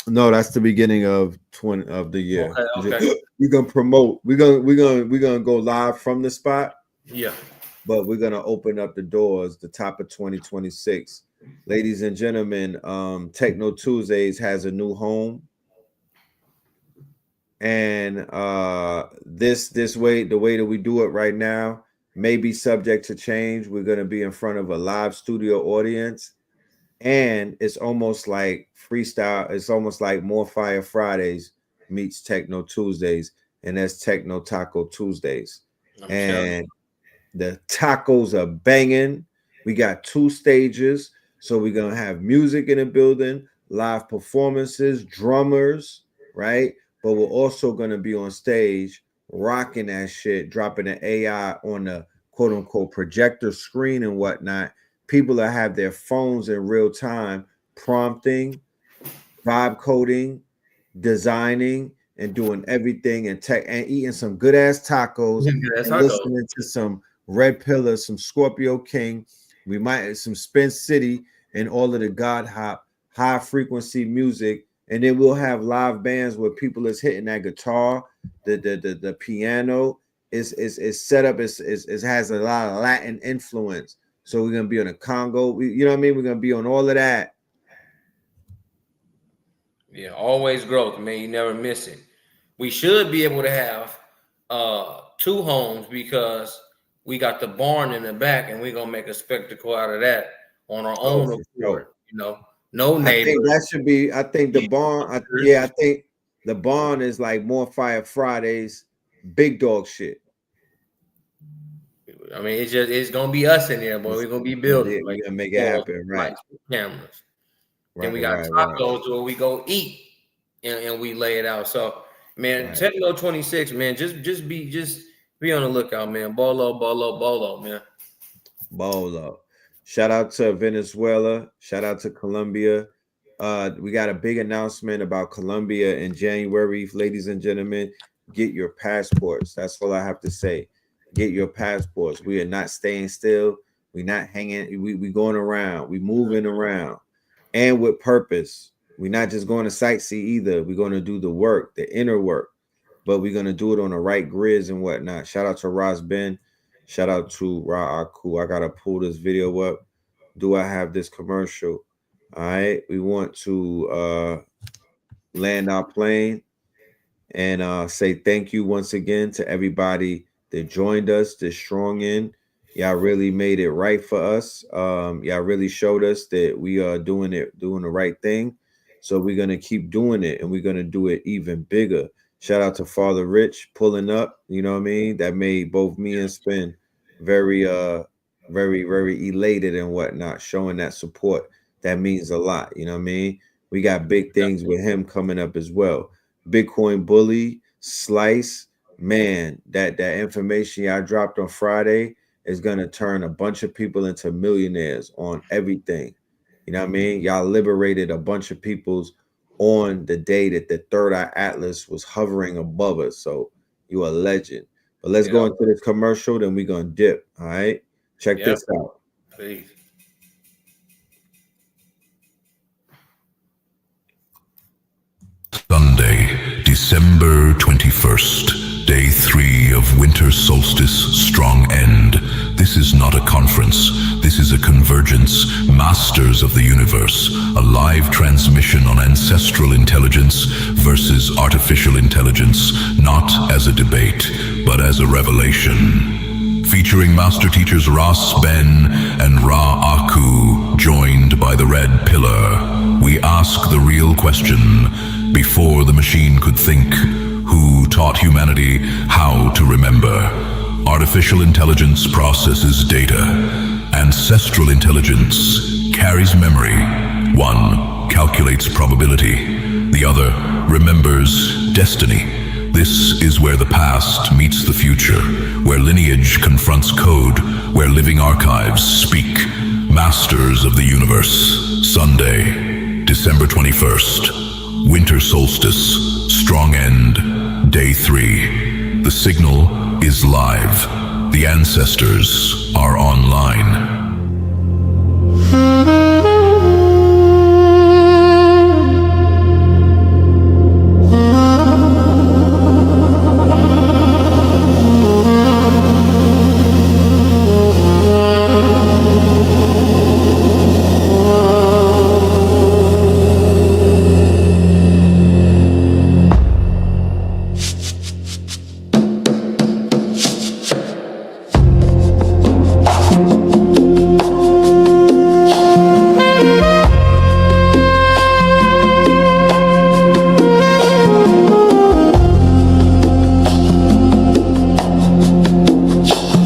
No, that's the beginning of the year. Okay. We're gonna promote. We're gonna go live from the spot. Yeah. But we're gonna open up the doors, the top of 2026. Ladies and gentlemen, TechKNOW Tuesdays has a new home. And this way, the way that we do it right now may be subject to change. We're going to be in front of a live studio audience, and it's almost like freestyle. It's almost like More Fire Fridays meets TechKNOW Tuesdays, and that's TechKNOW Taco Tuesdays. And the tacos are banging. We got 2 stages, so we're going to have music in the building, live performances, drummers, right? But we're also going to be on stage rocking that shit, dropping the AI on the quote unquote projector screen and whatnot. People that have their phones in real time prompting, vibe coding, designing, and doing everything and tech and eating some good ass tacos and listening to some Red Pillar, some Scorpio King. We might some Spin City and all of the God Hop high frequency music. And then we'll have live bands where people is hitting that guitar, the piano is set up, it has a lot of Latin influence. So we're gonna be on a Congo, you know what I mean? We're gonna be on all of that. Yeah, always growth, man. You never miss it. We should be able to have 2 homes because we got the barn in the back, and we're gonna make a spectacle out of that on our own accord. You know, no neighbors. I think that should be. I think the barn. I think the barn is like More Fire Fridays, big dog shit. I mean, it's gonna be us in there, boy. We're gonna be building. We're gonna make it happen, right? Cameras. Right, then we got tacos where we go eat and we lay it out. So, man, TechKNOW 26, man, just be on the lookout, man. Bolo, man. Bolo. Shout out to Venezuela. Shout out to Colombia. We got a big announcement about Colombia in January, ladies and gentlemen. Get your passports. That's all I have to say. Get your passports. We are not staying still. We're not hanging. We going around. We moving around, and with purpose. We're not just going to sightsee either. We're going to do the work, the inner work, but we're going to do it on the right grids and whatnot. Shout out to Ross Ben. Shout out to Ra Aku. I gotta pull this video up. Do I have this commercial? All right. We want to land our plane and say thank you once again to everybody that joined us this strong in. Y'all really made it right for us. Y'all really showed us that we are doing the right thing. So we're gonna keep doing it, and we're gonna do it even bigger. Shout out to Father Rich pulling up. You know what I mean? That made both me and Spin very very elated and whatnot, showing that support. That means a lot. You know what I mean? We got big things with him coming up as well. Bitcoin Bully, Slice, man, that information y'all dropped on Friday is gonna turn a bunch of people into millionaires on everything. You know what I mean? Y'all liberated a bunch of people's on the day that the Third Eye Atlas was hovering above us. So you a legend. But let's go into this commercial, then we're gonna dip. All right. Check this out. Please. Sunday, December 21st, day 3 of winter solstice strong end. This is not a conference. This is a convergence. Masters of the universe. A live transmission on ancestral intelligence versus artificial intelligence. Not as a debate, but as a revelation. Featuring master teachers Ross Ben and Ra Aku, joined by the Red Pillar. We ask the real question. Before the machine could think, who taught humanity how to remember? Artificial intelligence processes data. Ancestral intelligence carries memory. One calculates probability. The other remembers destiny. This is where the past meets the future, where lineage confronts code, where living archives speak. Masters of the universe. Sunday, December 21st. Winter solstice, strong end, day 3. The signal is live. The ancestors are online.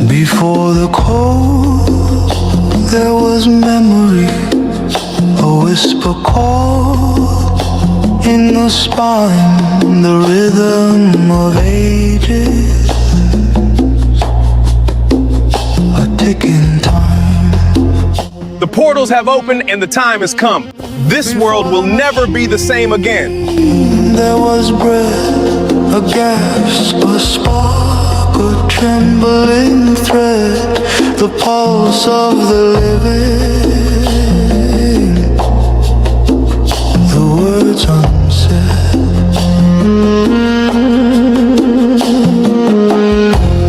Before the cold, there was memory, a whisper call in the spine, the rhythm of ages, a ticking time. The portals have opened and the time has come. This world will never be the same again. There was breath, a gasp, a spark, a trembling thread, the pulse of the living, the words unsaid.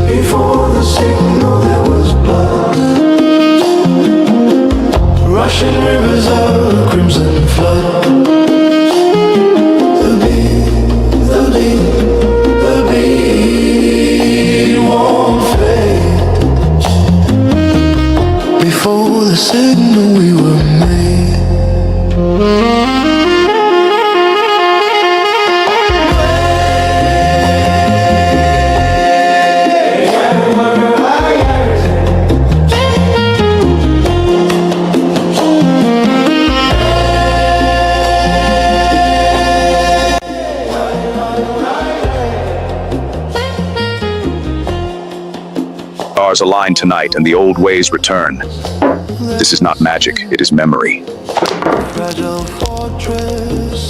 Before the signal there was blood, rushing rivers of crimson flood. Before the signal we were made. Stars align tonight and the old ways return. This is not magic, it is memory.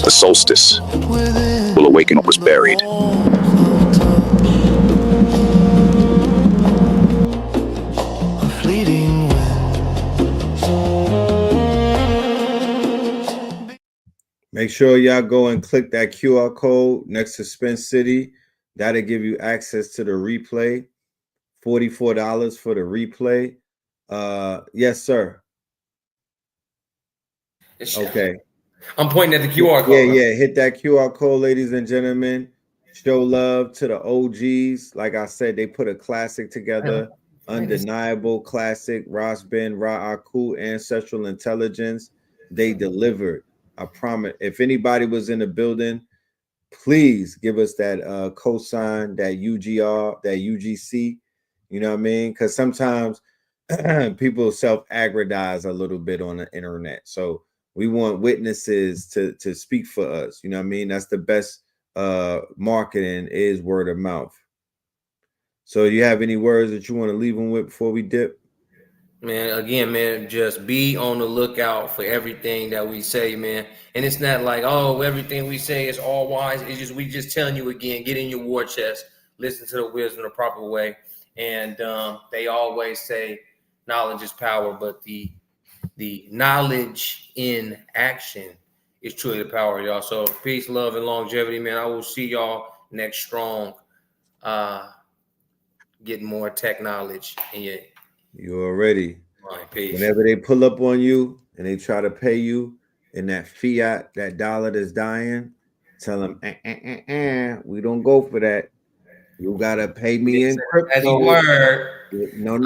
The solstice will awaken what was buried. Make sure y'all go and click that QR code next to Spin City. That'll give you access to the replay. $44 for the replay. Yes, sir. Okay. I'm pointing at the QR code. Yeah. Hit that QR code, ladies and gentlemen. Show love to the OGs. Like I said, they put a classic together. Undeniable classic. Ras Ben, Ra Aku, Ancestral Intelligence. They delivered. I promise. If anybody was in the building, please give us that cosign, that UGR, that UGC. You know what I mean? Because sometimes people self-aggrandize a little bit on the internet. So we want witnesses to speak for us. You know what I mean? That's the best marketing is word of mouth. So you have any words that you want to leave them with before we dip? Man, again, man, just be on the lookout for everything that we say, man. And it's not like, oh, everything we say is all wise. It's just we just telling you again, get in your war chest, listen to the wisdom the proper way. And they always say knowledge is power, but the knowledge in action is truly the power, y'all. So peace, love, and longevity, man. I will see y'all next strong. Getting more tech knowledge in your. You already. Right, peace. Whenever they pull up on you and they try to pay you in that fiat, that dollar that's dying, tell them, we don't go for that. You gotta pay me in crypto. No.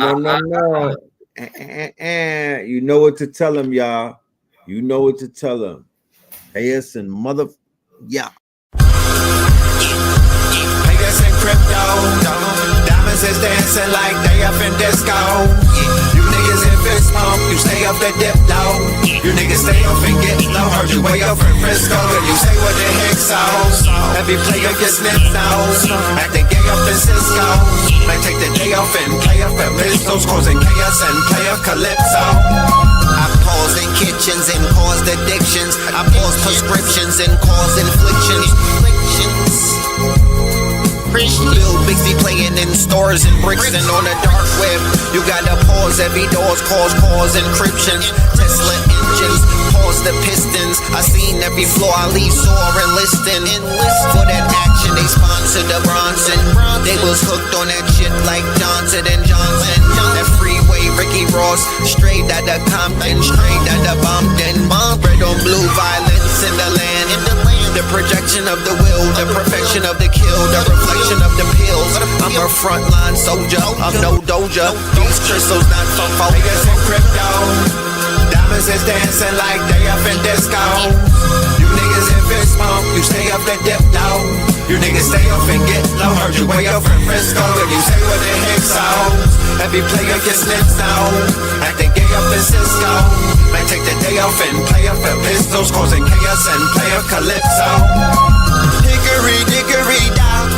You know what to tell them, y'all. You know what to tell them. Pay us in mother. Yeah. Pay us in crypto. Diamonds is dancing like they up in disco. You niggas in fist pump, you stay up the dip though. You niggas stay up and get low. Heard you way up in Frisco. You say what the heck so. Every player gets snipped out. Acting gay up in Cisco. Might take the day off and play up at pistols, causing chaos and play up Calypso. I pause in kitchens and caused addictions. I pause prescriptions and cause inflictions. Bill Bixby playing in stores and bricks and on the dark web. You gotta pause every doors, cause encryption. Tesla engines, pause the pistons. I seen every floor I leave sore enlisting. For that action, they sponsored the Bronson. They was hooked on that shit like Johnson and Johnson. That freeway, Ricky Ross, straight out of Compton, straight out of Bompton. Red on blue, violence in the land. The projection of the will, the perfection of the kill, the reflection of the pills. I'm a frontline soldier, I'm no doja. These crystals not for focus in crypto. Diamonds is dancing like they up in disco. You niggas in fist pump, you stay up the dip though. You niggas stay up and get low. Heard you way up in Frisco. If you say what the heck so. Every player gets snipped down. Acting gay up in Cisco. Might take the day off and play up at pistols, causing chaos and play up Calypso. Hickory dickory dock.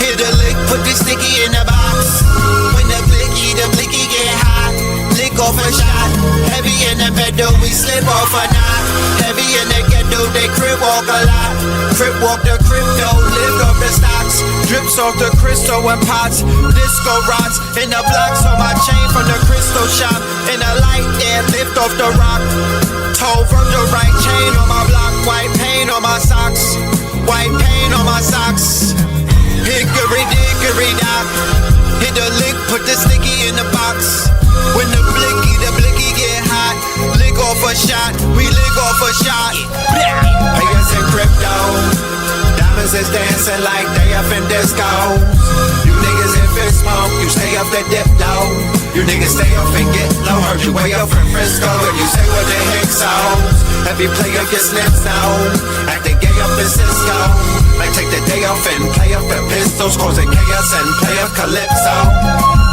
Hit a lick, put the sticky in the box. When the blicky get hot. Lick off a shot. Heavy in the middle, we slip off a knot. Heavy in the ghetto, they crib walk a lot. Crib walk the crypto, lift off the stocks. Drips off the crystal and pots. Disco rods in the blocks on my chain from the crystal shop. In the light air, lift off the rock. Toe Virgil right chain on my block. White paint on my socks. White paint on my socks. Hickory dickory dock. Hit the lick, put the sticky in the box. When the blicky get hot. Lick off a shot, we lick off a shot. Pay us in crypto. Diamonds is dancing like they up in disco. You niggas in fist pump, you stay up the dip though. You niggas stay up and get low. Heard you way up in Frisco. If you say what the heck so. Every player gets lips out, acting gay up in Cisco. Like take the day off and play up at pistols, causing chaos and play up calypso.